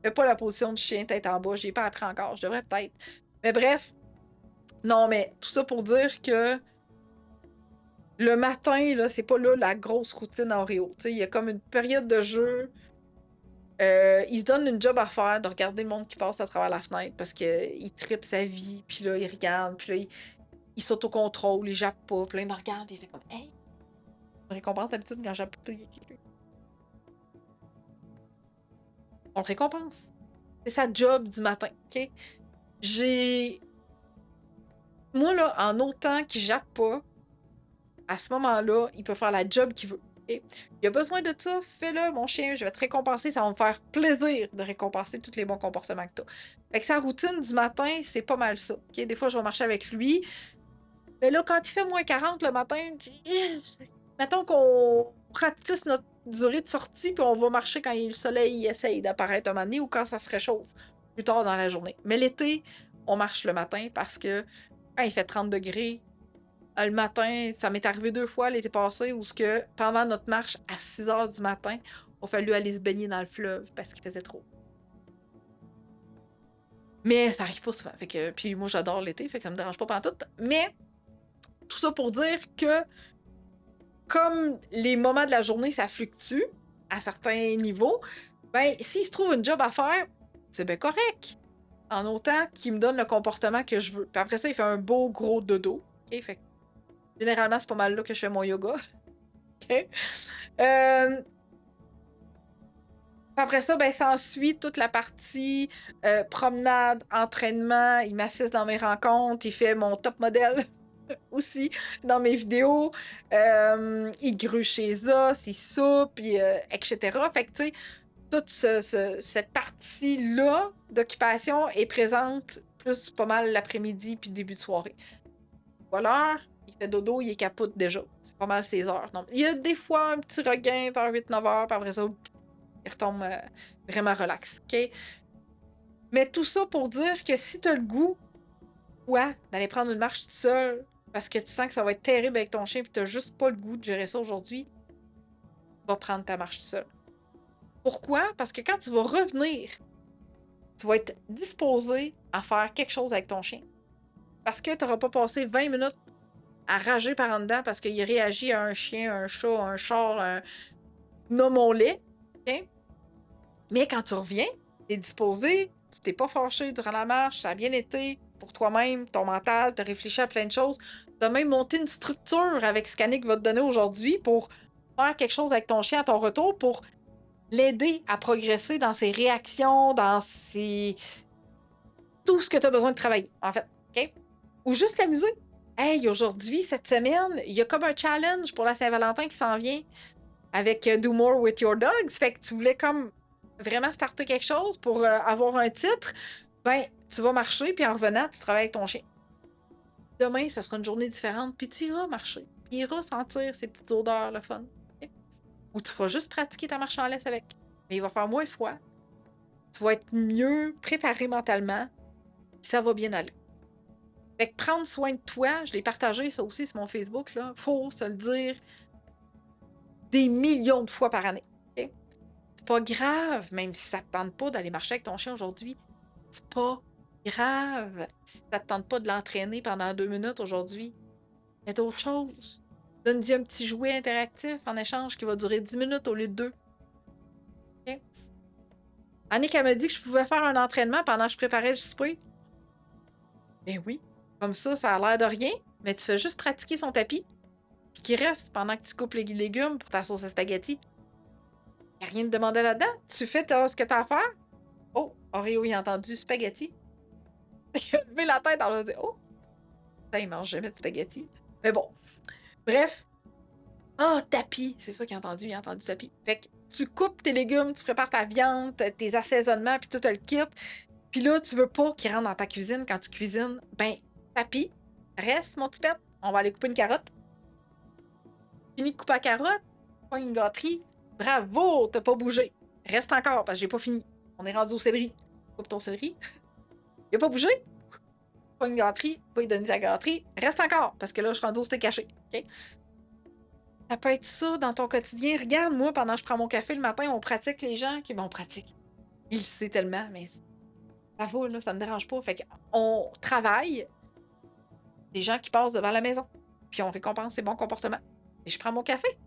fais pas la position du chien tête en bas. Je l'ai pas appris encore. Je devrais peut-être. Mais bref. Non, mais tout ça pour dire que le matin, là, c'est pas là la grosse routine Oreo. Il y a comme une période de jeu. Il se donne une job à faire de regarder le monde qui passe à travers la fenêtre parce qu'il tripe sa vie, puis là, il regarde, puis là, il s'autocontrôle, il jappe pas, puis là, il me regarde, puis il fait comme « Hey! » On récompense d'habitude quand jappe pas quelqu'un. On le récompense. C'est sa job du matin, OK? Moi, là, en autant qu'il jappe pas, à ce moment-là, il peut faire la job qu'il veut. OK? Il a besoin de ça, fais-le, mon chien, je vais te récompenser, ça va me faire plaisir de récompenser tous les bons comportements que tu as. Fait que sa routine du matin, c'est pas mal ça. OK? Des fois, je vais marcher avec lui. Mais là, quand il fait moins 40 le matin, mettons qu'on rapetisse notre durée de sortie, puis on va marcher quand le soleil essaye d'apparaître un moment donné ou quand ça se réchauffe plus tard dans la journée. Mais l'été, on marche le matin parce que quand il fait 30 degrés, le matin, ça m'est arrivé 2 fois l'été passé où pendant notre marche à 6 heures du matin, il a fallu aller se baigner dans le fleuve parce qu'il faisait trop. Mais ça arrive pas souvent. Fait que, puis moi, j'adore l'été, fait que ça me dérange pas pantoute. Mais tout ça pour dire que comme les moments de la journée, ça fluctue à certains niveaux, ben, s'il se trouve une job à faire, c'est bien correct. En autant qu'il me donne le comportement que je veux. Puis après ça, il fait un beau gros dodo. OK? Fait que, généralement, c'est pas mal là que je fais mon yoga. OK? Après ça, ben, s'ensuit toute la partie promenade, entraînement. Il m'assiste dans mes rencontres. Il fait mon top modèle aussi dans mes vidéos. Il grue chez os, il soupe, etc. Fait que, tu sais, toute cette partie-là d'occupation est présente plus pas mal l'après-midi puis début de soirée. Voilà, il fait dodo, il est capote déjà. C'est pas mal ses heures. Donc, il y a des fois un petit regain vers 8-9 heures, puis après ça, il retombe vraiment relax. OK? Mais tout ça pour dire que si tu as le goût, d'aller prendre une marche tout seul, parce que tu sens que ça va être terrible avec ton chien, puis tu n'as juste pas le goût de gérer ça aujourd'hui, va prendre ta marche tout seul. Pourquoi? Parce que quand tu vas revenir, tu vas être disposé à faire quelque chose avec ton chien. Parce que tu n'auras pas passé 20 minutes à rager par en dedans parce qu'il réagit à un chien, un chat, un char, un nommons-les. Okay? Mais quand tu reviens, tu es disposé, tu t'es pas fâché durant la marche, ça a bien été pour toi-même, ton mental, tu as réfléchi à plein de choses. Tu as même monté une structure avec ce qu'Annick va te donner aujourd'hui pour faire quelque chose avec ton chien à ton retour pour l'aider à progresser dans ses réactions, dans tout ce que tu as besoin de travailler, en fait. OK? Ou juste l'amuser. Hey, aujourd'hui, cette semaine, il y a comme un challenge pour la Saint-Valentin qui s'en vient avec Do More With Your Dogs. Fait que tu voulais comme vraiment starter quelque chose pour avoir un titre. Ben, tu vas marcher, puis en revenant, tu travailles avec ton chien. Demain, ce sera une journée différente, puis tu iras marcher. Puis il ira sentir ces petites odeurs, le fun. Okay? Ou tu vas juste pratiquer ta marche en laisse avec. Mais il va faire moins froid. Tu vas être mieux préparé mentalement. Puis ça va bien aller. Fait que prendre soin de toi, je l'ai partagé ça aussi sur mon Facebook, là. Faut se le dire des millions de fois par année. Okay? C'est pas grave, même si ça te tente pas d'aller marcher avec ton chien aujourd'hui. C'est pas grave si ça te tente pas de l'entraîner pendant 2 minutes aujourd'hui. Fais d'autres choses. Donne-lui un petit jouet interactif en échange qui va durer 10 minutes au lieu de 2. Okay? Annick, elle m'a dit que je pouvais faire un entraînement pendant que je préparais le souper. Ben oui. Comme ça a l'air de rien, mais tu fais juste pratiquer son tapis, puis qu'il reste pendant que tu coupes les légumes pour ta sauce à spaghetti. Y a rien de demandé là-dedans. Tu fais ce que t'as à faire. Oh, Oreo, il a entendu spaghetti. Il a levé la tête dans le... Oh, ça, il mange jamais de spaghetti. Mais bon. Bref. Tapis. C'est ça qu'il a entendu. Il a entendu tapis. Fait que tu coupes tes légumes, tu prépares ta viande, tes assaisonnements, puis tout le kit. Puis là, tu veux pas qu'il rentre dans ta cuisine quand tu cuisines. Ben, tapis. Reste, mon petit pet. On va aller couper une carotte. Fini de couper la carotte. Pas une gâterie. Bravo, t'as pas bougé. Reste encore, parce que j'ai pas fini. On est rendu au céleri. Coupe ton céleri. Il a pas bougé. Pas une gâterie. Pas lui donner ta gâterie. Reste encore, parce que là, je suis rendu au steak caché. OK? Ça peut être ça dans ton quotidien. Regarde, moi, pendant que je prends mon café le matin, on pratique les gens qui... Bon, on pratique. Il le sait tellement, mais ça va, là, ça me dérange pas. Fait qu'on travaille les gens qui passent devant la maison. Puis on récompense ses bons comportements. Et je prends mon café.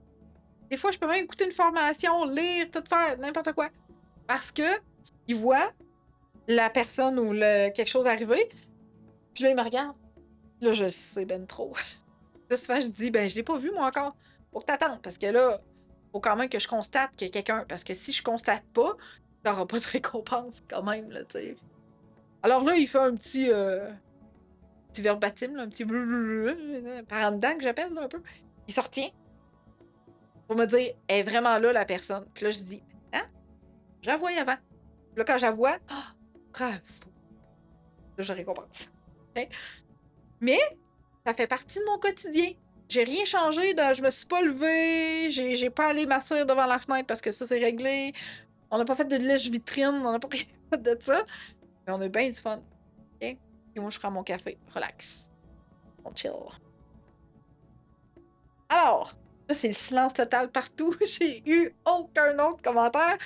Des fois, je peux même écouter une formation, lire, tout faire, n'importe quoi. Parce que il voit la personne ou quelque chose arriver, puis là, il me regarde. Là, je sais ben trop. Là, souvent, je dis, ben, je l'ai pas vu, moi, encore. Faut que t'attendes, parce que là, faut quand même que je constate qu'il y a quelqu'un. Parce que si je constate pas, t'auras pas de récompense, quand même, là, tu sais. Alors là, il fait un petit verbatim, là, un petit par en dedans que j'appelle, là, un peu. Il se retient pour me dire, elle est vraiment là, la personne. Puis là, je dis, hein? J'avoue avant. Puis là, quand j'avoue, ah, bravo. Là, je récompense. OK? Mais ça fait partie de mon quotidien. J'ai rien changé. Je me suis pas levée. J'ai pas allé m'asseoir devant la fenêtre parce que ça, c'est réglé. On n'a pas fait de lèche-vitrine. On n'a pas fait de ça. Mais on a bien du fun. OK? Et moi, je prends mon café. Relax. On chill. Alors, là, c'est le silence total partout. J'ai eu aucun autre commentaire.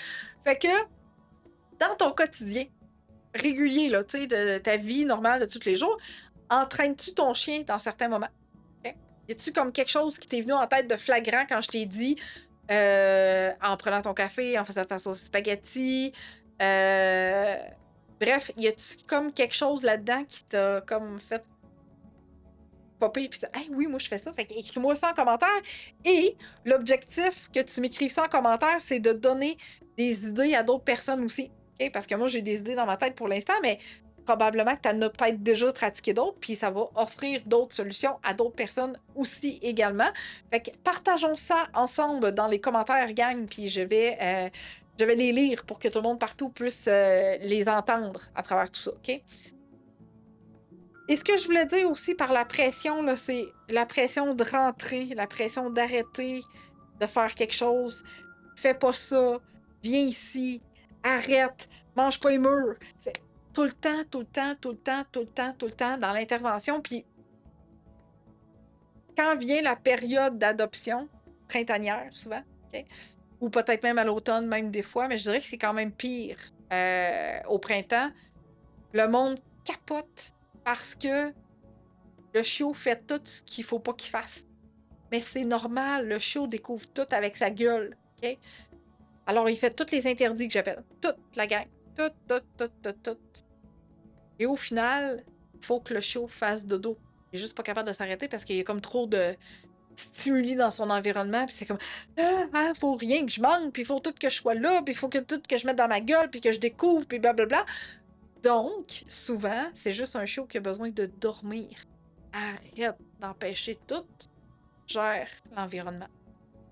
Fait que, dans ton quotidien régulier, là, tu sais, de ta vie normale de tous les jours, entraînes-tu ton chien dans certains moments? Okay? Y a-tu comme quelque chose qui t'est venu en tête de flagrant quand je t'ai dit en prenant ton café, en faisant ta sauce spaghetti? Bref, y a-tu comme quelque chose là-dedans qui t'a comme fait popper puis hey, oui, moi je fais ça. Fait écris-moi ça en commentaire. Et l'objectif que tu m'écrives ça en commentaire, c'est de donner des idées à d'autres personnes aussi. Okay? Parce que moi, j'ai des idées dans ma tête pour l'instant, mais probablement que tu en as peut-être déjà pratiqué d'autres, puis ça va offrir d'autres solutions à d'autres personnes aussi également. Fait que partageons ça ensemble dans les commentaires, gang, puis je vais les lire pour que tout le monde partout puisse les entendre à travers tout ça, OK? Et ce que je voulais dire aussi par la pression, là, c'est la pression de rentrer, la pression d'arrêter de faire quelque chose. Fais pas ça, viens ici, arrête, mange pas les murs. C'est tout le temps, tout le temps, tout le temps, tout le temps, tout le temps dans l'intervention. Puis quand vient la période d'adoption, printanière souvent, okay? Ou peut-être même à l'automne, même des fois, mais je dirais que c'est quand même pire au printemps, le monde capote parce que le chiot fait tout ce qu'il faut pas qu'il fasse. Mais c'est normal, le chiot découvre tout avec sa gueule. OK? Alors, il fait tous les interdits que j'appelle. Toute la gang. Tout. Et au final, il faut que le chiot fasse dodo. Il est juste pas capable de s'arrêter parce qu'il y a comme trop de stimuli dans son environnement. Puis c'est comme, faut rien que je manque, puis il faut tout que je sois là, puis il faut que tout que je mette dans ma gueule, puis que je découvre, puis blablabla. Donc, souvent, c'est juste un chiot qui a besoin de dormir. Arrête d'empêcher tout. Gère l'environnement.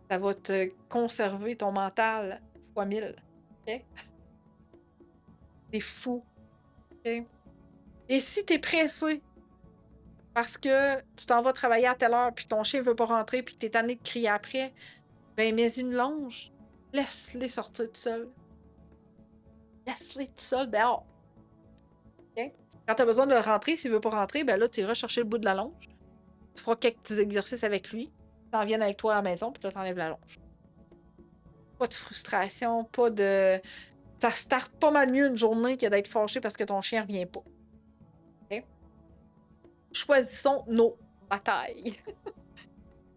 Ça va te conserver ton mental fois 1000. OK? C'est fou. OK? Et si t'es pressé parce que tu t'en vas travailler à telle heure puis ton chien veut pas rentrer puis que t'es tanné de crier après, ben mets une longe. Laisse-les sortir tout seul. Laisse-les tout seul dehors. OK? Quand t'as besoin de le rentrer, s'il veut pas rentrer, ben là, tu iras chercher le bout de la longe. Tu feras quelques petits exercices avec lui. T'en viennes avec toi à la maison, puis là, t'enlèves la longe. Pas de frustration, pas de... Ça starte pas mal mieux une journée que d'être fâché parce que ton chien revient pas. Okay? Choisissons nos batailles.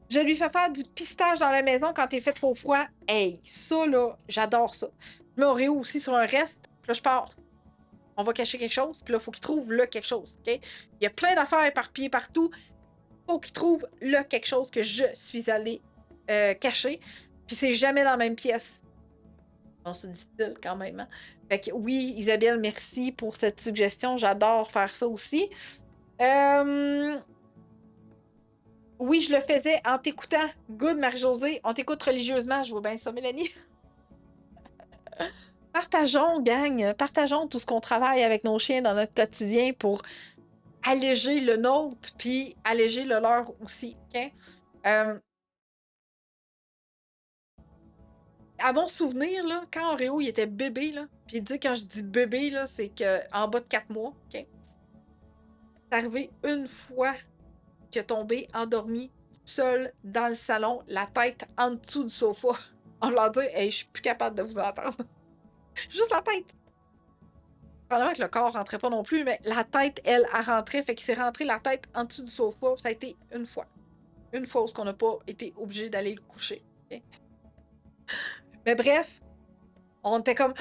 Je lui fais faire du pistage dans la maison quand il fait trop froid. Hey, ça, là, j'adore ça. Je mets Oreo aussi sur un reste, puis là, je pars. On va cacher quelque chose, puis là, il faut qu'il trouve le quelque chose. Okay? Il y a plein d'affaires éparpillées partout. Faut qu'il trouve le quelque chose que je suis allée cacher. Puis c'est jamais dans la même pièce. On se dit-il quand même. Hein? Fait que oui, Isabelle, merci pour cette suggestion. J'adore faire ça aussi. Oui, je le faisais en t'écoutant. Good, Marie-Josée. On t'écoute religieusement. Je vois bien ça, Mélanie. Partageons, gang. Partageons tout ce qu'on travaille avec nos chiens dans notre quotidien pour alléger le nôtre puis alléger le leur aussi. Okay? À mon souvenir, là, quand Oreo il était bébé, là, puis il dit quand je dis bébé, là, c'est qu'en bas de 4 mois, OK? C'est arrivé une fois qu'il est tombé endormi seul dans le salon, la tête en dessous du sofa, en voulant dire hey, je suis plus capable de vous entendre. Juste la tête. Probablement que le corps rentrait pas non plus, mais la tête, elle, a rentré, fait qu'il s'est rentré la tête en dessous du sofa. Ça a été une fois. Une fois où on n'a pas été obligé d'aller le coucher. Okay? Mais bref, on était comme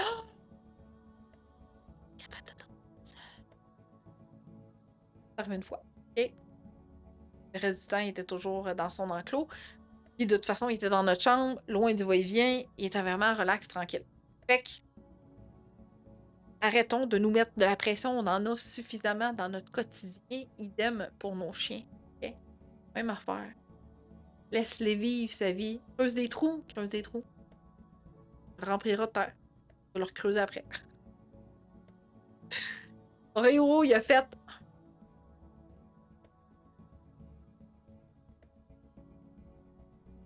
capable de dormir seul. Ça arrive une fois. Et le reste du temps, il était toujours dans son enclos. Puis de toute façon, il était dans notre chambre, loin du va-et-vient. Il était vraiment relax, tranquille. Fait que arrêtons de nous mettre de la pression. On en a suffisamment dans notre quotidien. Idem pour nos chiens. Okay? Même affaire. Laisse-les vivre sa vie. Creuse des trous. Remplira de terre. On va leur creuser après. Oreo, il a fait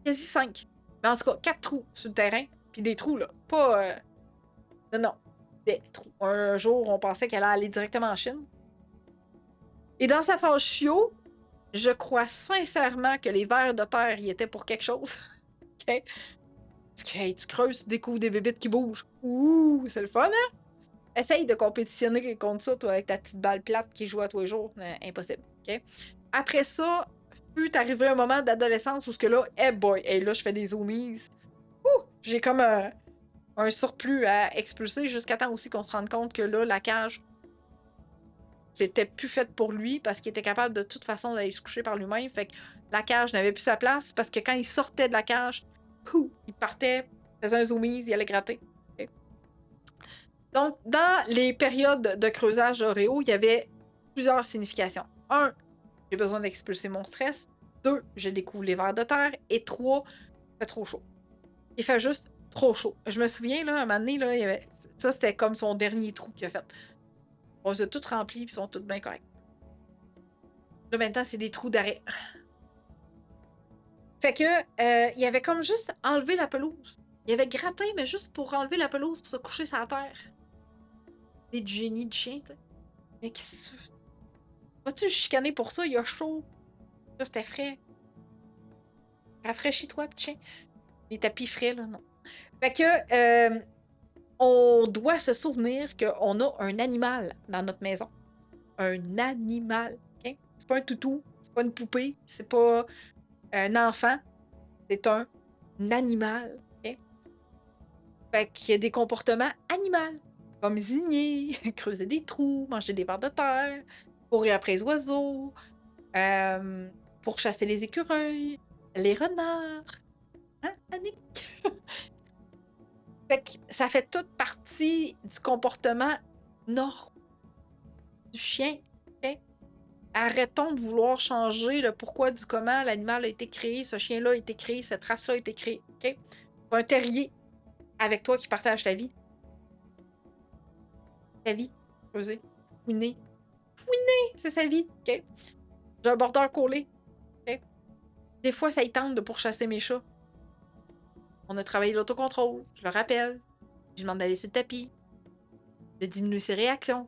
quasi 5. Mais en tout cas, 4 trous sur le terrain. Puis des trous, là. Pas. Non. Des trous. Un jour, on pensait qu'elle allait aller directement en Chine. Et dans sa phase chiot, je crois sincèrement que les vers de terre y étaient pour quelque chose. OK? Parce que hey, tu creuses, tu découvres des bébites qui bougent. Ouh, c'est le fun, hein? Essaye de compétitionner contre ça, toi, avec ta petite balle plate qui joue à tous les jours. Impossible. OK? Après ça, peut arriver un moment d'adolescence où ce que là, hey boy, hey, là, je fais des zoomies. Ouh! J'ai comme un surplus à expulser jusqu'à temps aussi qu'on se rende compte que là, la cage, c'était plus faite pour lui parce qu'il était capable de toute façon d'aller se coucher par lui-même. Fait que la cage n'avait plus sa place parce que quand il sortait de la cage, il partait, faisait un zoomies, il allait gratter. Okay. Donc, dans les périodes de creusage d'Oreo, il y avait plusieurs significations. 1, j'ai besoin d'expulser mon stress. 2, je découvre les vers de terre. Et 3, il fait trop chaud. Il fait juste trop chaud. Je me souviens, là, un moment donné, là, il y avait... ça, c'était comme son dernier trou qu'il a fait. On les a tous remplis, puis ils sont tous bien corrects. Là, maintenant, c'est des trous d'arrêt. Fait que, il avait comme juste enlevé la pelouse. Il avait gratté, mais juste pour enlever la pelouse, pour se coucher sur la terre. Des génies de chien, tu sais. Mais qu'est-ce que tu... Vas-tu chicaner pour ça? Il a chaud. Là, c'était frais. Rafraîchis-toi, petit chien. Les tapis frais, là, non. Fait que, on doit se souvenir qu'on a un animal dans notre maison. Un animal. Okay? C'est pas un toutou, c'est pas une poupée, c'est pas un enfant, c'est un animal. Okay? Fait qu'il y a des comportements animaux, comme zigner, creuser des trous, manger des vers de terre, courir après les oiseaux, pour chasser les écureuils, les renards. Hein, Annick? Fait que ça fait toute partie du comportement normal du chien. Okay? Arrêtons de vouloir changer le pourquoi du comment l'animal a été créé, ce chien-là a été créé, cette race-là a été créée. Okay? Un terrier avec toi qui partage ta vie. Ta vie. Creuser. Fouiner. Fouiner, c'est sa vie. Okay? J'ai un border collé. Okay? Des fois, ça y tente de pourchasser mes chats. On a travaillé l'autocontrôle, je le rappelle. Je demande d'aller sur le tapis, de diminuer ses réactions.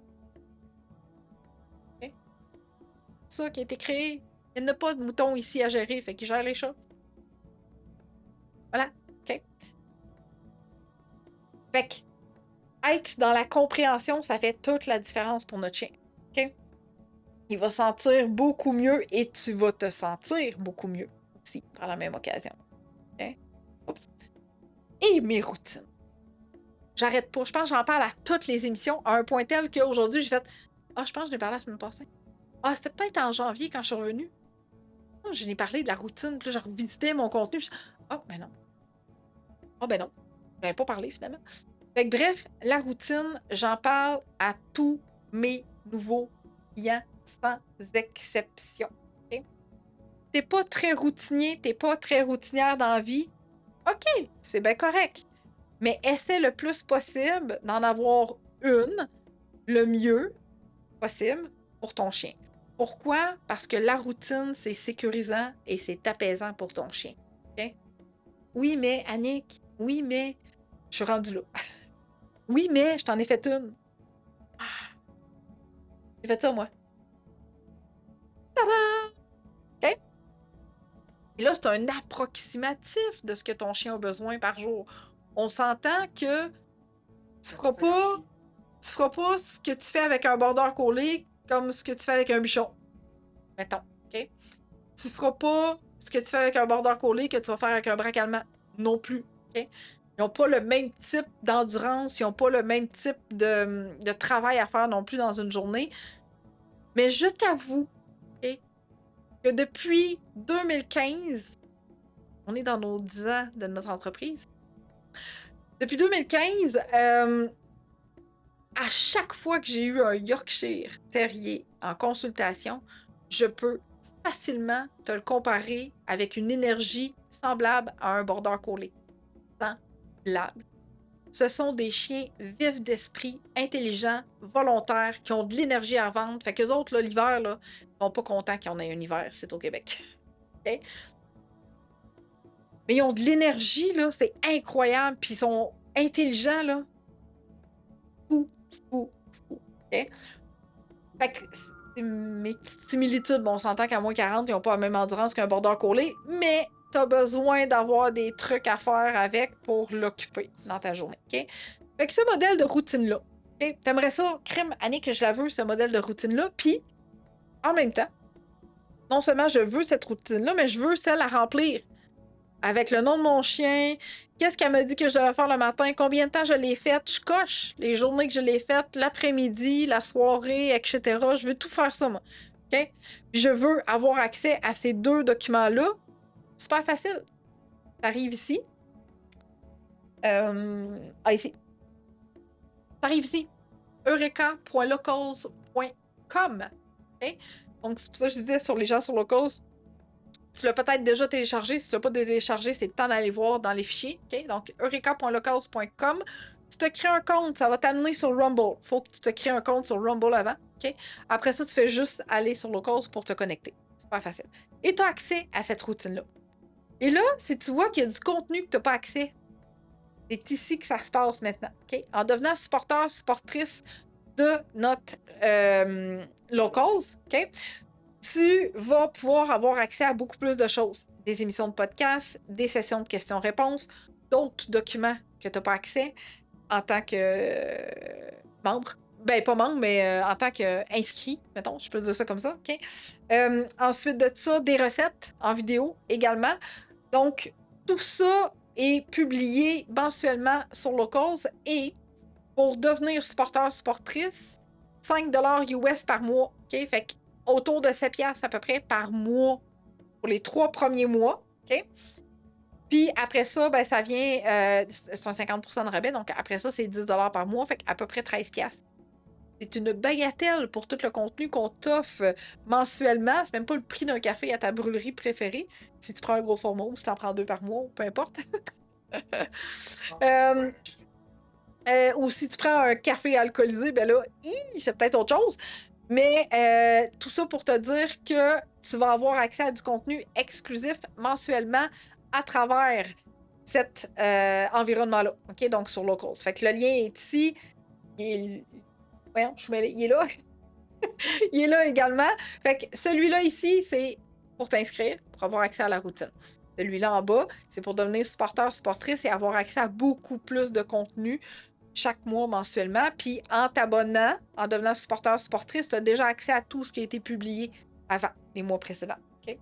Okay? C'est ça qui a été créé. Il n'y a pas de mouton ici à gérer, fait qu'il gère les chats. Voilà, OK? Fait que, être dans la compréhension, ça fait toute la différence pour notre chien. OK? Il va sentir beaucoup mieux et tu vas te sentir beaucoup mieux aussi par la même occasion. OK? Oups. Et mes routines. J'arrête pas. Je pense que j'en parle à toutes les émissions à un point tel qu'aujourd'hui, j'ai fait « Ah, je pense que je l'ai parlé la semaine passée. Ah, c'était peut-être en janvier quand je suis revenue. Oh, je n'ai parlé de la routine. Puis là, je revisitais mon contenu. Ah, ben non. Ah, ben non. Je n'avais pas parlé finalement. Fait que bref, la routine, j'en parle à tous mes nouveaux clients sans exception. Okay? T'es pas très routinier, t'es pas très routinière dans la vie. OK, c'est bien correct. Mais essaie le plus possible d'en avoir une, le mieux possible, pour ton chien. Pourquoi? Parce que la routine, c'est sécurisant et c'est apaisant pour ton chien. Okay? Oui, mais, Annick, oui, mais, je suis rendue là. Oui, mais, je t'en ai fait une. Ah, j'ai fait ça, moi. Tada! OK? Et là, c'est un approximatif de ce que ton chien a besoin par jour. On s'entend que tu feras pas ce que tu fais avec un border collie comme ce que tu fais avec un bichon. Mettons, OK? Tu feras pas ce que tu fais avec un border collie que tu vas faire avec un braque allemand non plus, OK? Ils n'ont pas le même type d'endurance, ils n'ont pas le même type de travail à faire non plus dans une journée. Mais je t'avoue, OK, que depuis 2015, on est dans nos 10 ans de notre entreprise. Depuis 2015, à chaque fois que j'ai eu un Yorkshire Terrier en consultation, je peux facilement te le comparer avec une énergie semblable à un border collie. Semblable. Ce sont des chiens vifs d'esprit, intelligents, volontaires, qui ont de l'énergie à vendre. Fait qu'eux autres, là, l'hiver, là, ils sont pas contents qu'on ait un hiver, c'est au Québec. OK? Mais ils ont de l'énergie, là, c'est incroyable, puis ils sont intelligents, là. Fou. OK? Fait que mes petites similitudes, bon, on s'entend qu'à moins 40, ils n'ont pas la même endurance qu'un border collie, mais t'as besoin d'avoir des trucs à faire avec pour l'occuper dans ta journée, OK? Fait que ce modèle de routine-là, OK? T'aimerais ça, crème, Annick, que je la veux, ce modèle de routine-là, puis en même temps, non seulement je veux cette routine-là, mais je veux celle à remplir avec le nom de mon chien, qu'est-ce qu'elle m'a dit que je devais faire le matin, combien de temps je l'ai faite, je coche les journées que je l'ai faites, l'après-midi, la soirée, etc. Je veux tout faire ça, moi. OK? Puis je veux avoir accès à ces 2 documents-là. Super facile. T'arrives ici. Ici. T'arrives ici. eureka.locals.com. OK? Donc, c'est pour ça que je disais sur les gens sur Locals. Tu l'as peut-être déjà téléchargé. Si tu l'as pas téléchargé, c'est le temps d'aller voir dans les fichiers. Okay? Donc, eureka.locals.com. Tu te crées un compte, ça va t'amener sur Rumble. Faut que tu te crées un compte sur Rumble avant. Okay? Après ça, tu fais juste aller sur Locals pour te connecter. Super facile. Et tu as accès à cette routine-là. Et là, si tu vois qu'il y a du contenu que tu n'as pas accès, c'est ici que ça se passe maintenant. Okay? En devenant supporter, supportrice de notre Locals, okay? Tu vas pouvoir avoir accès à beaucoup plus de choses. Des émissions de podcast, des sessions de questions-réponses, d'autres documents que tu n'as pas accès en tant que membre. Ben, pas membre, mais en tant qu'inscrit, mettons, je peux dire ça comme ça. OK? Ensuite de ça, des recettes en vidéo également. Donc, tout ça est publié mensuellement sur Locals et pour devenir supporter, supportrice, 5$ US par mois. OK? Fait que autour de 7$ à peu près par mois pour les 3 premiers mois. OK? Puis après ça, ben, ça vient. C'est un 50% de rabais. Donc après ça, c'est 10$ par mois. Fait à peu près 13$. C'est une bagatelle pour tout le contenu qu'on t'offre mensuellement. C'est même pas le prix d'un café à ta brûlerie préférée. Si tu prends un gros format ou si tu en prends 2 par mois, peu importe. Ou si tu prends un café alcoolisé, ben là, c'est peut-être autre chose. Mais tout ça pour te dire que tu vas avoir accès à du contenu exclusif mensuellement à travers cet environnement-là. OK? Donc sur Locals. Fait que le lien est ici. Voyons, je suis mêlée. Il est là. Il est là également. Fait que celui-là ici, c'est pour t'inscrire, pour avoir accès à la routine. Celui-là en bas, c'est pour devenir supporter, supportrice et avoir accès à beaucoup plus de contenu chaque mois mensuellement. Puis en t'abonnant, en devenant supporter, supportrice, tu as déjà accès à tout ce qui a été publié avant, les mois précédents. Okay?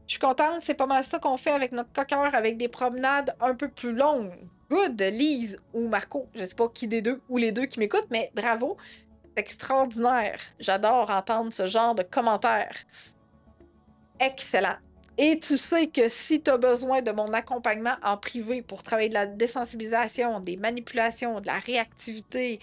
Je suis contente, c'est pas mal ça qu'on fait avec notre coqueur, avec des promenades un peu plus longues. Good, Lise ou Marco, je sais pas qui des deux ou les deux qui m'écoutent, mais bravo, c'est extraordinaire. J'adore entendre ce genre de commentaires. Excellent. Et tu sais que si tu as besoin de mon accompagnement en privé pour travailler de la désensibilisation, des manipulations, de la réactivité,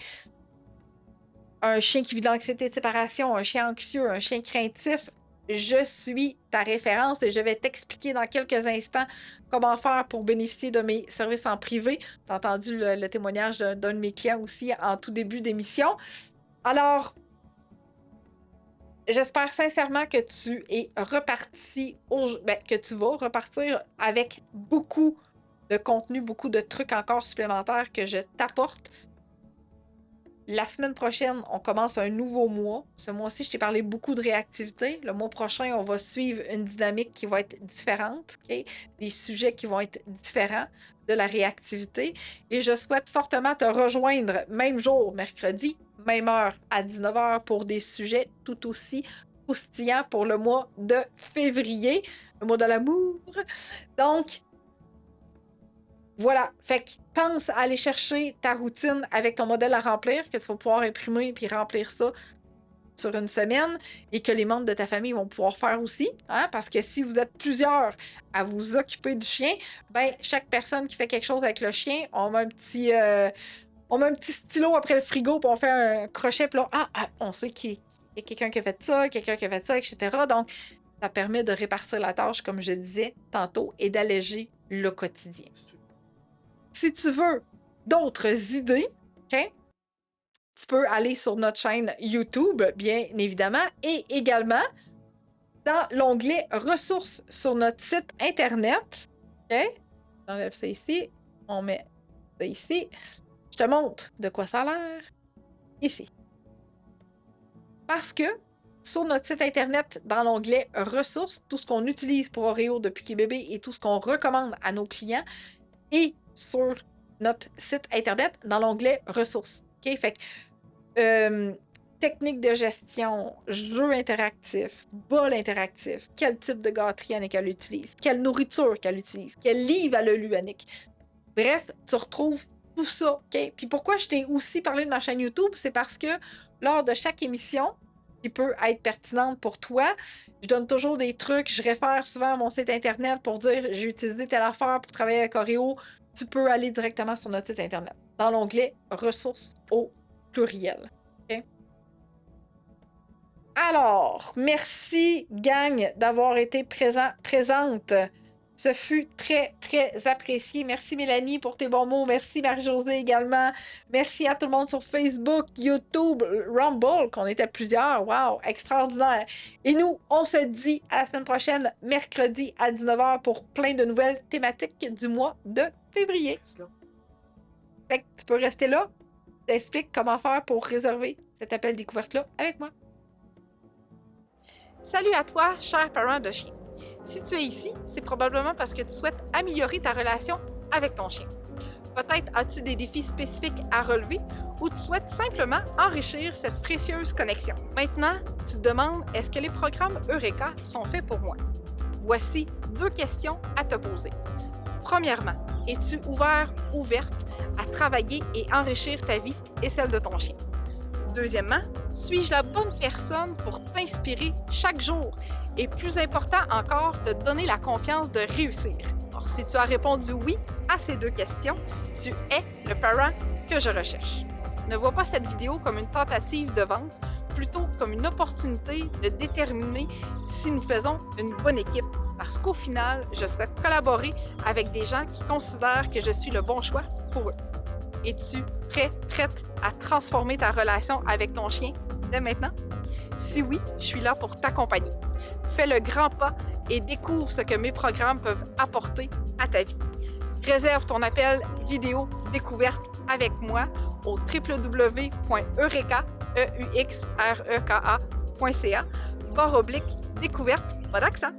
un chien qui vit de l'anxiété de séparation, un chien anxieux, un chien craintif, je suis ta référence et je vais t'expliquer dans quelques instants comment faire pour bénéficier de mes services en privé. Tu as entendu le témoignage d'un de mes clients aussi en tout début d'émission. Alors, j'espère sincèrement que tu es reparti, que tu vas repartir avec beaucoup de contenu, beaucoup de trucs encore supplémentaires que je t'apporte. La semaine prochaine, on commence un nouveau mois. Ce mois-ci, je t'ai parlé beaucoup de réactivité. Le mois prochain, on va suivre une dynamique qui va être différente, okay? Des sujets qui vont être différents de la réactivité. Et je souhaite fortement te rejoindre, même jour, mercredi, même heure, à 19h, pour des sujets tout aussi croustillants pour le mois de février, le mois de l'amour. Donc, voilà, fait que pense à aller chercher ta routine avec ton modèle à remplir, que tu vas pouvoir imprimer puis remplir ça sur une semaine et que les membres de ta famille vont pouvoir faire aussi, hein, parce que si vous êtes plusieurs à vous occuper du chien, ben chaque personne qui fait quelque chose avec le chien, on met un petit stylo après le frigo puis on fait un crochet puis là, on sait qu'il y a quelqu'un qui a fait ça, etc. Donc, Ça permet de répartir la tâche, comme je disais tantôt, et d'alléger le quotidien. Si tu veux d'autres idées, OK? Tu peux aller sur notre chaîne YouTube, bien évidemment, et également dans l'onglet ressources sur notre site Internet. OK? J'enlève ça ici. On met ça ici. Je te montre de quoi ça a l'air. Ici. Parce que sur notre site Internet, dans l'onglet ressources, tout ce qu'on utilise pour Oreo depuis qu'il est bébé et tout ce qu'on recommande à nos clients est sur notre site Internet dans l'onglet ressources. OK? Fait que technique de gestion, jeux interactifs, bol interactif, quel type de gâterie Annick elle utilise, quelle nourriture qu'elle utilise, quel livre elle a lu Annick. Bref, tu retrouves tout ça. OK? Puis pourquoi je t'ai aussi parlé de ma chaîne YouTube, c'est parce que lors de chaque émission qui peut être pertinente pour toi, je donne toujours des trucs, je réfère souvent à mon site Internet pour dire j'ai utilisé telle affaire pour travailler avec Oreo. Tu peux aller directement sur notre site Internet, dans l'onglet ressources au pluriel. Okay? Alors, merci, gang, d'avoir été présente. Ce fut très, très apprécié. Merci, Mélanie, pour tes bons mots. Merci, Marie-Josée, également. Merci à tout le monde sur Facebook, YouTube, Rumble, qu'on était plusieurs. Wow, extraordinaire. Et nous, on se dit à la semaine prochaine, mercredi à 19h, pour plein de nouvelles thématiques du mois de février. Fait que tu peux rester là. Je t'explique comment faire pour réserver cet appel découverte-là avec moi. Salut à toi, cher parent de chien. Si tu es ici, c'est probablement parce que tu souhaites améliorer ta relation avec ton chien. Peut-être as-tu des défis spécifiques à relever ou tu souhaites simplement enrichir cette précieuse connexion. Maintenant, tu te demandes, est-ce que les programmes Eureka sont faits pour moi? Voici 2 questions à te poser. Premièrement, es-tu ouverte à travailler et enrichir ta vie et celle de ton chien? Deuxièmement, suis-je la bonne personne pour t'inspirer chaque jour? Et plus important encore, te donner la confiance de réussir. Alors, si tu as répondu oui à ces 2 questions, tu es le parent que je recherche. Ne vois pas cette vidéo comme une tentative de vente, plutôt comme une opportunité de déterminer si nous faisons une bonne équipe. Parce qu'au final, je souhaite collaborer avec des gens qui considèrent que je suis le bon choix pour eux. Es-tu prête à transformer ta relation avec ton chien dès maintenant? Si oui, je suis là pour t'accompagner. Fais le grand pas et découvre ce que mes programmes peuvent apporter à ta vie. Réserve ton appel vidéo découverte avec moi au www.eureka.ca /découverte, pas d'accent.